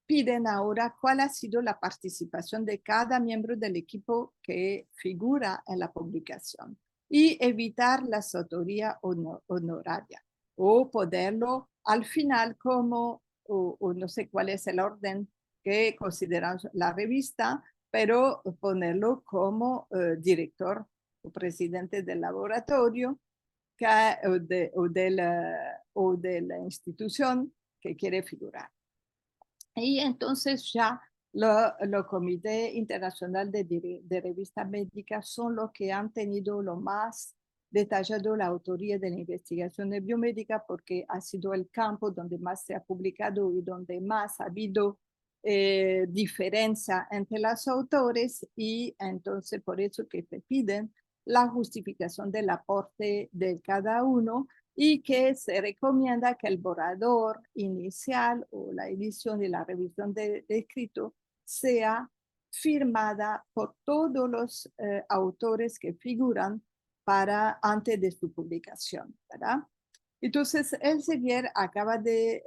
piden ahora cuál ha sido la participación de cada miembro del equipo que figura en la publicación y evitar las autorías honorarias o ponerlo al final como, o no sé cuál es el orden que consideran la revista, pero ponerlo como director o presidente del laboratorio o de la institución que quiere figurar. Y entonces ya los comités internacionales de revistas médicas son los que han tenido lo más detallado la autoría de la investigación de biomédica porque ha sido el campo donde más se ha publicado y donde más ha habido diferencia entre los autores y entonces por eso que te piden la justificación del aporte de cada uno y que se recomienda que el borrador inicial o la edición y la revisión de escrito sea firmada por todos los autores que figuran antes de su publicación, ¿verdad? Entonces, Elsevier acaba de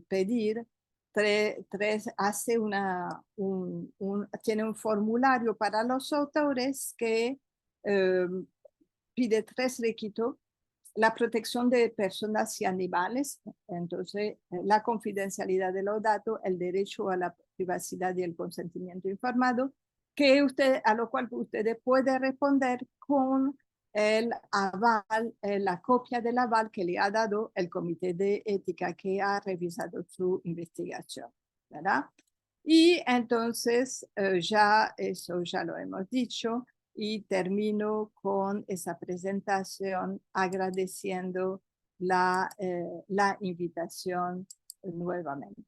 pedir tiene un formulario para los autores que pide 3 requisitos: la protección de personas y animales, entonces la confidencialidad de los datos, el derecho a la privacidad y el consentimiento informado, a lo cual ustedes pueden responder con el aval, la copia del aval que le ha dado el comité de ética que ha revisado su investigación, ¿verdad? Y entonces eso ya lo hemos dicho. Y termino con esa presentación agradeciendo la invitación nuevamente.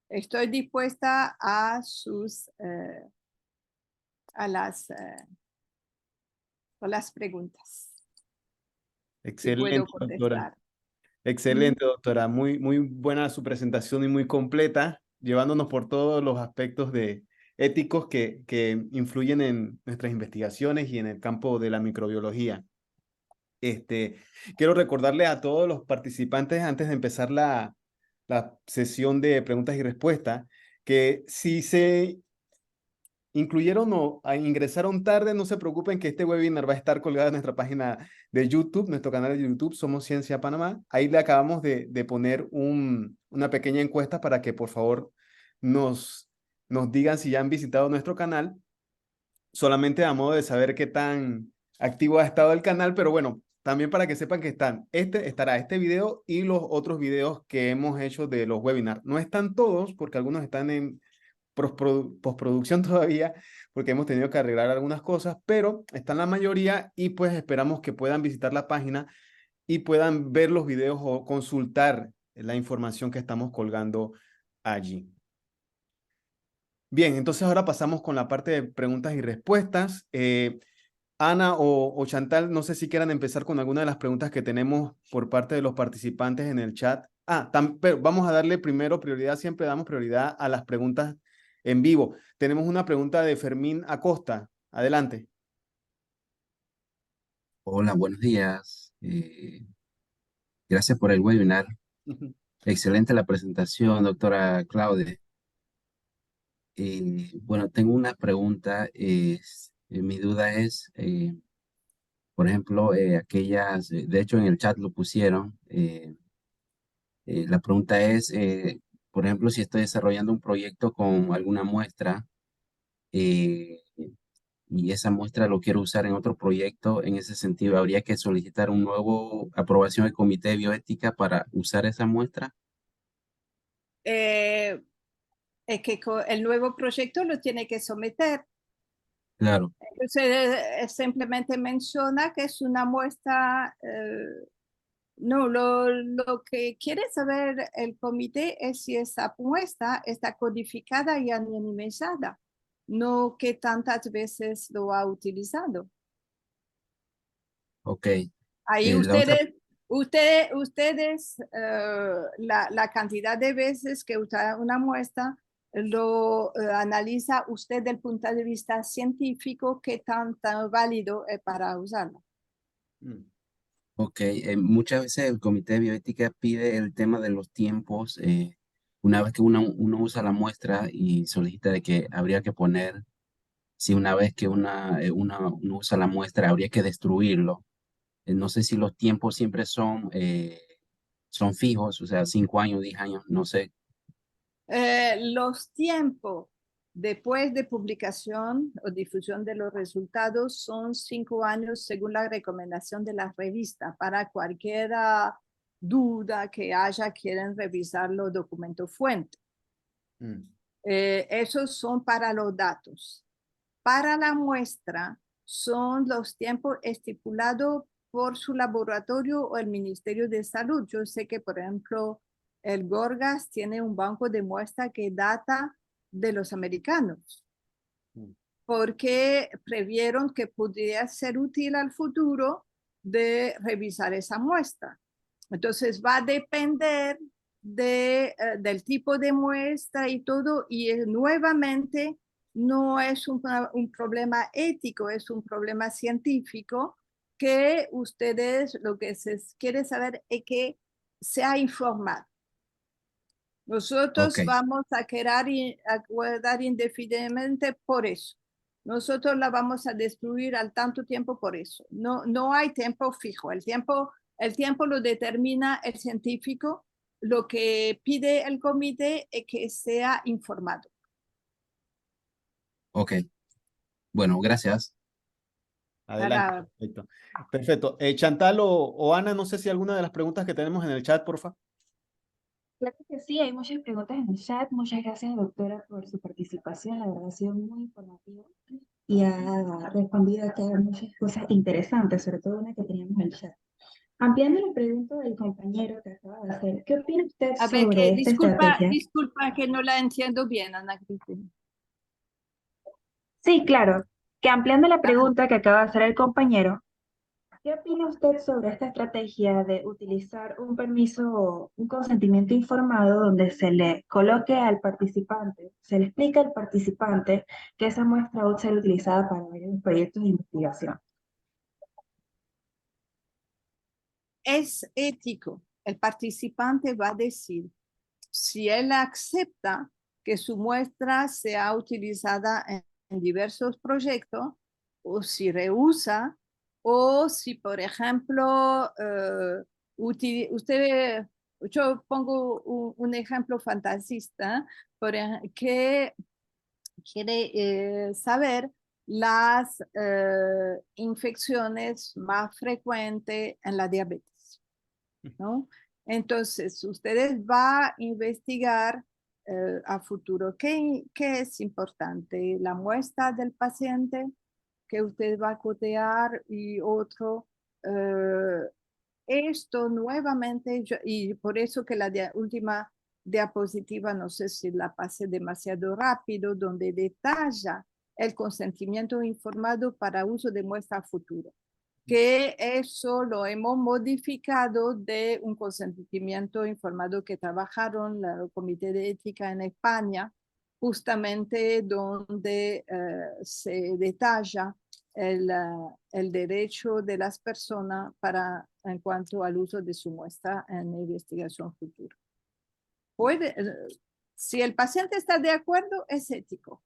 Estoy dispuesta a las preguntas. Excelente, Si puedo doctora. contestar. Excelente, doctora. Muy, muy buena su presentación y muy completa, llevándonos por todos los aspectos éticos que influyen en nuestras investigaciones y en el campo de la microbiología. Quiero recordarle a todos los participantes antes de empezar la sesión de preguntas y respuestas que si se incluyeron o ingresaron tarde, no se preocupen que este webinar va a estar colgado en nuestra página de YouTube, nuestro canal de YouTube, Somos Ciencia Panamá. Ahí le acabamos de poner una pequeña encuesta para que por favor nos digan si ya han visitado nuestro canal, solamente a modo de saber qué tan activo ha estado el canal, pero bueno, también para que sepan que estará este video y los otros videos que hemos hecho de los webinars. No están todos porque algunos están en postproducción todavía porque hemos tenido que arreglar algunas cosas, pero están la mayoría y pues esperamos que puedan visitar la página y puedan ver los videos o consultar la información que estamos colgando allí. Bien, entonces ahora pasamos con la parte de preguntas y respuestas. Ana o Chantal, no sé si quieran empezar con alguna de las preguntas que tenemos por parte de los participantes en el chat. Pero vamos a darle primero prioridad, siempre damos prioridad a las preguntas en vivo. Tenemos una pregunta de Fermín Acosta. Adelante. Hola, buenos días. Gracias por el webinar. Excelente la presentación, doctora Claudia. Bueno, tengo una pregunta. Mi duda es, por ejemplo, aquellas, de hecho en el chat lo pusieron. La pregunta es, por ejemplo, si estoy desarrollando un proyecto con alguna muestra y esa muestra lo quiero usar en otro proyecto, en ese sentido, ¿habría que solicitar un nuevo aprobación del Comité de Bioética para usar esa muestra? Es que el nuevo proyecto lo tiene que someter. Claro. Entonces, simplemente menciona que es una muestra. No, lo que quiere saber el comité es si esa muestra está codificada y anonimizada, no que tantas veces lo ha utilizado. Ok. Ahí La otra, ustedes Ustedes, la cantidad de veces que usa una muestra, lo analiza usted desde el punto de vista científico, qué tan válido es para usarlo. Mm. Ok, muchas veces el Comité de Bioética pide el tema de los tiempos. Una vez que uno usa la muestra y solicita de que habría que poner, si una vez que uno usa la muestra, habría que destruirlo. No sé si los tiempos siempre son fijos, o sea, 5 años, 10 años, no sé. Los tiempos después de publicación o difusión de los resultados son 5 años según la recomendación de la revista. Para cualquier duda que haya, quieren revisar los documentos fuente. Mm. Esos son para los datos. Para la muestra son los tiempos estipulados por su laboratorio o el Ministerio de Salud. Yo sé que, por ejemplo, el Gorgas tiene un banco de muestra que data de los americanos, porque previeron que podría ser útil al futuro de revisar esa muestra. Entonces va a depender del tipo de muestra y todo, y nuevamente no es un problema ético, es un problema científico que ustedes lo que se quiere saber es que sea informado. Nosotros Ok, vamos a quedar guardar indefinidamente por eso. Nosotros la vamos a destruir al tanto tiempo por eso. No hay tiempo fijo. El tiempo lo determina el científico. Lo que pide el comité es que sea informado. ok. Bueno, gracias. Adelante, perfecto. Perfecto. Chantal o Ana, no sé si alguna de las preguntas que tenemos en el chat, porfa. Claro que sí, hay muchas preguntas en el chat. Muchas gracias, doctora, por su participación. La verdad ha sido muy informativo y ha respondido aquí a muchas cosas interesantes, sobre todo una que teníamos en el chat. Ampliando la pregunta del compañero que acaba de hacer, ¿qué opina usted A ver, sobre esta estrategia? disculpa que no la entiendo bien, Ana Cristina. Sí, claro, que ampliando la Ah, pregunta que acaba de hacer el compañero, ¿qué opina usted sobre esta estrategia de utilizar un permiso, un consentimiento informado donde se le coloque al participante, se le explica al participante que esa muestra va a ser utilizada para varios proyectos de investigación? es ético. El participante va a decir si él acepta que su muestra sea utilizada en diversos proyectos o si rehúsa o si, por ejemplo, yo pongo un ejemplo fantasista que quiere saber las infecciones más frecuentes en la diabetes, ¿no? Entonces, ustedes van a investigar a futuro qué es importante, la muestra del paciente que usted va a cotear y otro. Esto nuevamente, y por eso que la última diapositiva, no sé si la pasé demasiado rápido, donde detalla el consentimiento informado para uso de muestra futuro, que eso lo hemos modificado de un consentimiento informado que trabajaron el Comité de Ética en España, justamente donde se detalla el derecho de las personas en cuanto al uso de su muestra en investigación futura. Si el paciente está de acuerdo, es ético.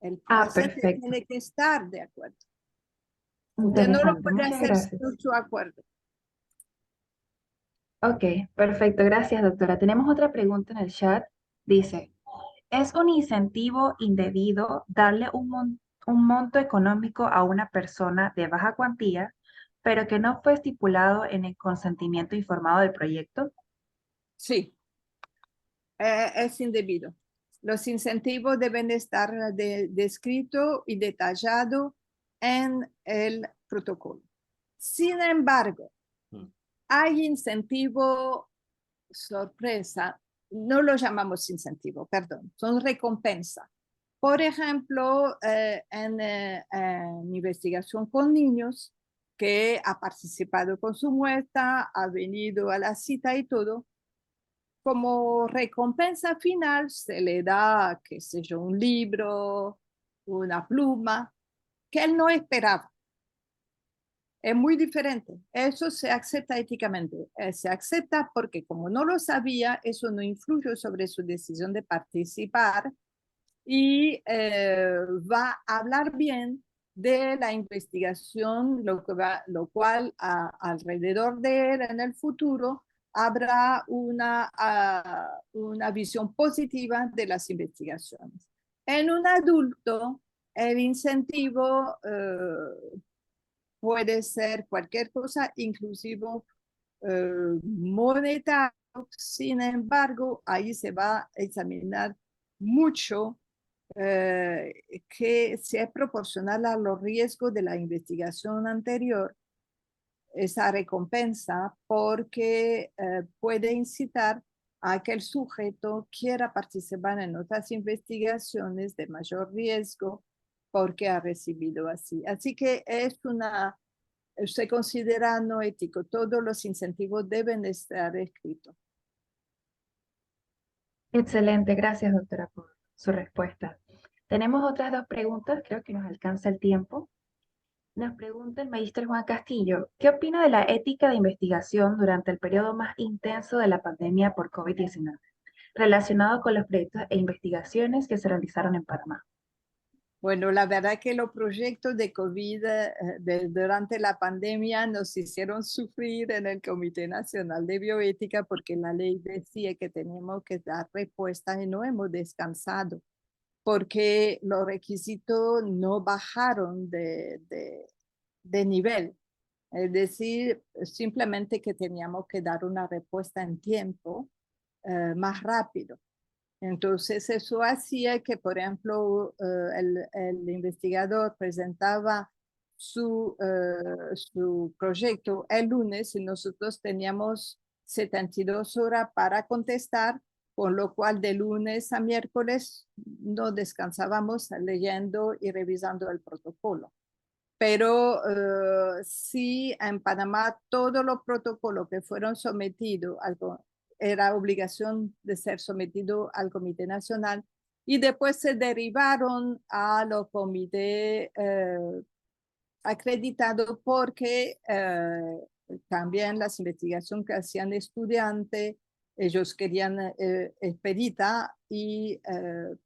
El paciente Perfecto. tiene que estar de acuerdo. Usted no lo Interesante, puede muchas hacer gracias. sin su acuerdo. Ok, perfecto, gracias, doctora. Tenemos otra pregunta en el chat. Dice, ¿es un incentivo indebido darle un monto económico a una persona de baja cuantía, pero que no fue estipulado en el consentimiento informado del proyecto? Sí, es indebido. Los incentivos deben estar descritos y detallados en el protocolo. Sin embargo, hay incentivo sorpresa, no lo llamamos incentivo, perdón, son recompensa. Por ejemplo, en investigación con niños, que ha participado con su muestra, ha venido a la cita y todo. Como recompensa final se le da, qué sé yo, un libro, una pluma, que él no esperaba. Es muy diferente. Eso se acepta éticamente. Se acepta porque como no lo sabía, eso no influye sobre su decisión de participar y va a hablar bien de la investigación, lo cual alrededor de él en el futuro habrá una visión positiva de las investigaciones. En un adulto, el incentivo puede ser cualquier cosa, inclusive monetario. Sin embargo, ahí se va a examinar mucho que si es proporcional a los riesgos de la investigación anterior, esa recompensa, porque puede incitar a que el sujeto quiera participar en otras investigaciones de mayor riesgo porque ha recibido así. Así que se considera no ético. Todos los incentivos deben estar escritos. Excelente, gracias doctora por su respuesta. Tenemos otras dos preguntas, creo que nos alcanza el tiempo. Nos pregunta el magíster Juan Castillo, ¿qué opina de la ética de investigación durante el periodo más intenso de la pandemia por COVID-19, relacionado con los proyectos e investigaciones que se realizaron en Panamá? Bueno, la verdad que los proyectos de COVID durante la pandemia nos hicieron sufrir en el Comité Nacional de Bioética porque la ley decía que teníamos que dar respuesta y no hemos descansado porque los requisitos no bajaron de nivel. Es decir, simplemente que teníamos que dar una respuesta en tiempo más rápido. Entonces, eso hacía que, por ejemplo, el investigador presentaba su proyecto el lunes y nosotros teníamos 72 horas para contestar, con lo cual de lunes a miércoles no descansábamos leyendo y revisando el protocolo. Pero sí, en Panamá todos los protocolos que fueron sometidos era obligación de ser sometido al Comité Nacional y después se derivaron a los comités acreditados porque también las investigaciones que hacían estudiantes, ellos querían expedita y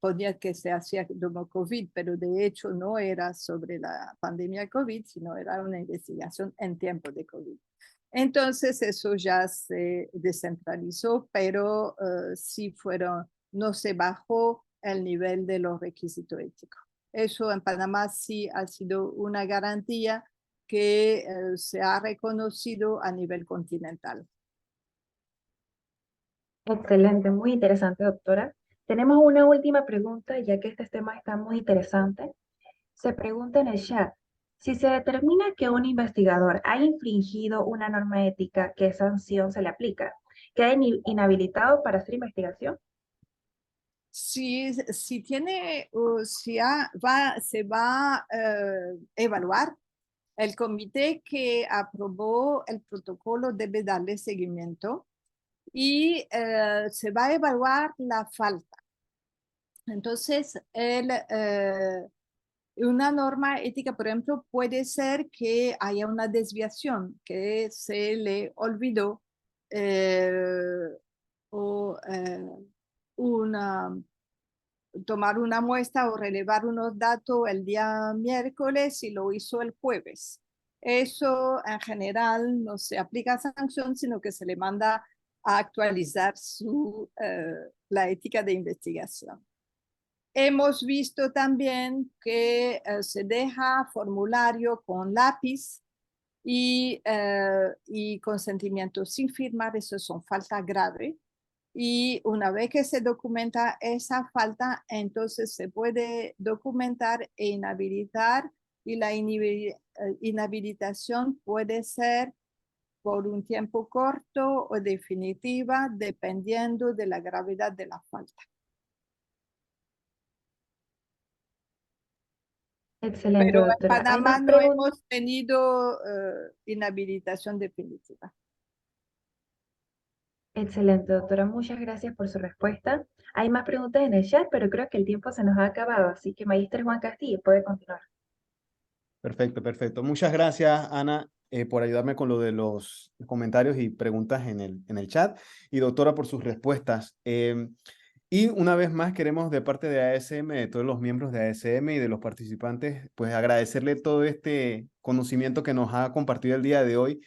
ponía que se hacía como COVID, pero de hecho no era sobre la pandemia COVID, sino era una investigación en tiempo de COVID. Entonces eso ya se descentralizó, pero sí no se bajó el nivel de los requisitos éticos. Eso en Panamá sí ha sido una garantía que se ha reconocido a nivel continental. Excelente, muy interesante, doctora. Tenemos una última pregunta, ya que este tema está muy interesante. Se pregunta en el chat, si se determina que un investigador ha infringido una norma ética, ¿qué sanción se le aplica? ¿Queda inhabilitado para hacer investigación? Si tiene, se va a evaluar. El comité que aprobó el protocolo debe darle seguimiento y se va a evaluar la falta. Entonces, una norma ética, por ejemplo, puede ser que haya una desviación, que se le olvidó o tomar una muestra o relevar unos datos el día miércoles y lo hizo el jueves. Eso en general no se aplica sanción, sino que se le manda a actualizar la ética de investigación. Hemos visto también que se deja formulario con lápiz y consentimiento sin firmar, eso son faltas graves. Y una vez que se documenta esa falta, entonces se puede documentar e inhabilitar y la inhabilitación puede ser por un tiempo corto o definitiva, dependiendo de la gravedad de la falta. Excelente, Pero en doctora. ¿Hay Panamá más no preguntas? hemos tenido inhabilitación definitiva. Excelente, doctora. Muchas gracias por su respuesta. Hay más preguntas en el chat, pero creo que el tiempo se nos ha acabado, así que Magíster Juan Castillo puede continuar. Perfecto, perfecto. Muchas gracias, Ana, por ayudarme con lo de los comentarios y preguntas en el chat, y doctora por sus respuestas. Y una vez más queremos de parte de ASM, de todos los miembros de ASM y de los participantes, pues agradecerle todo este conocimiento que nos ha compartido el día de hoy,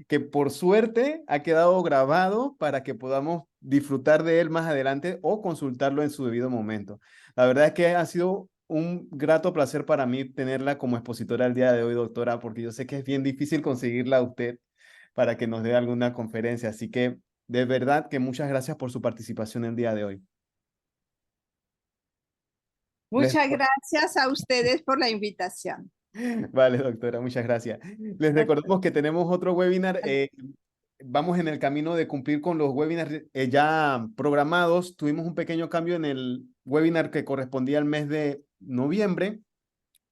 que por suerte ha quedado grabado para que podamos disfrutar de él más adelante o consultarlo en su debido momento. La verdad es que ha sido un grato placer para mí tenerla como expositora el día de hoy, doctora, porque yo sé que es bien difícil conseguirla a usted para que nos dé alguna conferencia. Así que de verdad que muchas gracias por su participación el día de hoy. Les- Muchas gracias a ustedes por la invitación. Vale, doctora, muchas gracias. Les recordamos que tenemos otro webinar. Vamos en el camino de cumplir con los webinars ya programados. Tuvimos un pequeño cambio en el webinar que correspondía al mes de noviembre.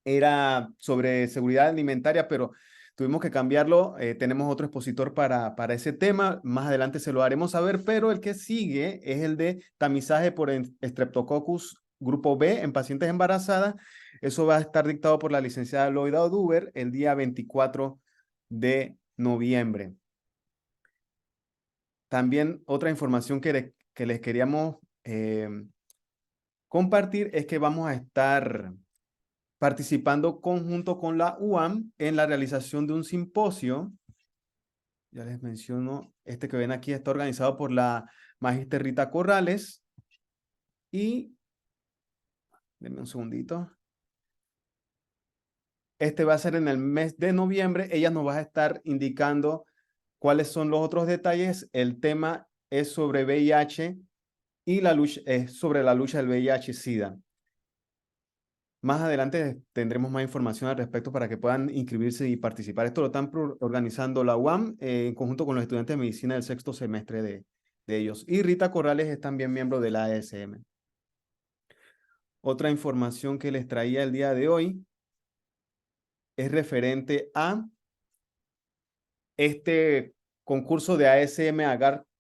Era sobre seguridad alimentaria, pero tuvimos que cambiarlo. Tenemos otro expositor para ese tema. Más adelante se lo haremos saber, pero el que sigue es el de tamizaje por Streptococcus grupo B en pacientes embarazadas. Eso va a estar dictado por la licenciada Loida Oduber el día 24 de noviembre. También otra información que les queríamos compartir es que vamos a estar participando conjunto con la UAM en la realización de un simposio. Ya les menciono, este que ven aquí está organizado por la Magíster Rita Corrales. Y, denme un segundito. Este va a ser en el mes de noviembre. Ella nos va a estar indicando cuáles son los otros detalles. El tema es sobre VIH y la lucha, sobre la lucha del VIH-Sida. Más adelante tendremos más información al respecto para que puedan inscribirse y participar. Esto lo están organizando la UAM en conjunto con los estudiantes de medicina del sexto semestre de ellos. Y Rita Corrales es también miembro de la ASM. Otra información que les traía el día de hoy es referente a este concurso de ASM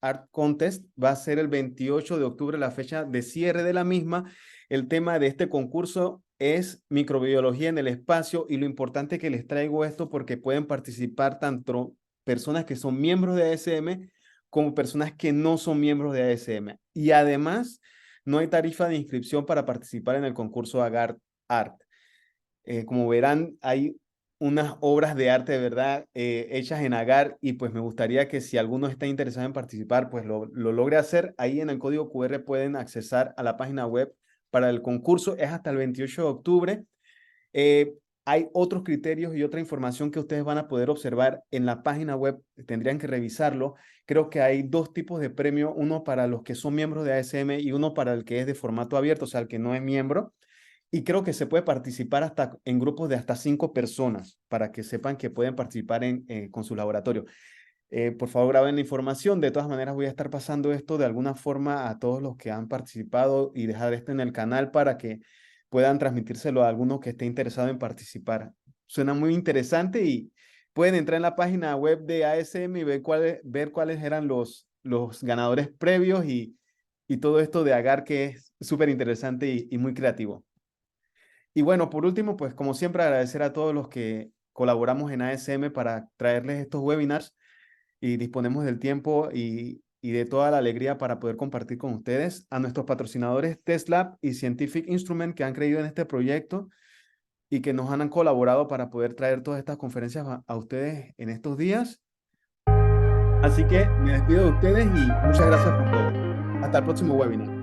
Art Contest. Va a ser el 28 de octubre la fecha de cierre de la misma. El tema de este concurso es microbiología en el espacio, y lo importante que les traigo esto porque pueden participar tanto personas que son miembros de ASM como personas que no son miembros de ASM. Y además, no hay tarifa de inscripción para participar en el concurso Agar Art. Como verán, hay unas obras de arte de verdad hechas en agar, y pues me gustaría que si alguno está interesado en participar, pues lo logre hacer. Ahí en el código QR pueden accesar a la página web para el concurso. Es hasta el 28 de octubre. Hay otros criterios y otra información que ustedes van a poder observar en la página web. Tendrían que revisarlo. Creo que hay dos tipos de premio, uno para los que son miembros de ASM y uno para el que es de formato abierto, o sea, el que no es miembro. Y creo que se puede participar hasta en grupos de hasta 5 personas para que sepan que pueden participar con su laboratorio. Por favor, graben la información. De todas maneras, voy a estar pasando esto de alguna forma a todos los que han participado y dejar esto en el canal para que puedan transmitírselo a alguno que esté interesado en participar. Suena muy interesante y pueden entrar en la página web de ASM y ver cuáles eran los ganadores previos y todo esto de Agar, que es súper interesante y muy creativo. Y bueno, por último, pues como siempre, agradecer a todos los que colaboramos en ASM para traerles estos webinars, y disponemos del tiempo y de toda la alegría para poder compartir con ustedes. A nuestros patrocinadores TestLab y Scientific Instrument, que han creído en este proyecto y que nos han colaborado para poder traer todas estas conferencias a ustedes en estos días. Así que me despido de ustedes y muchas gracias por todo. Hasta el próximo webinar.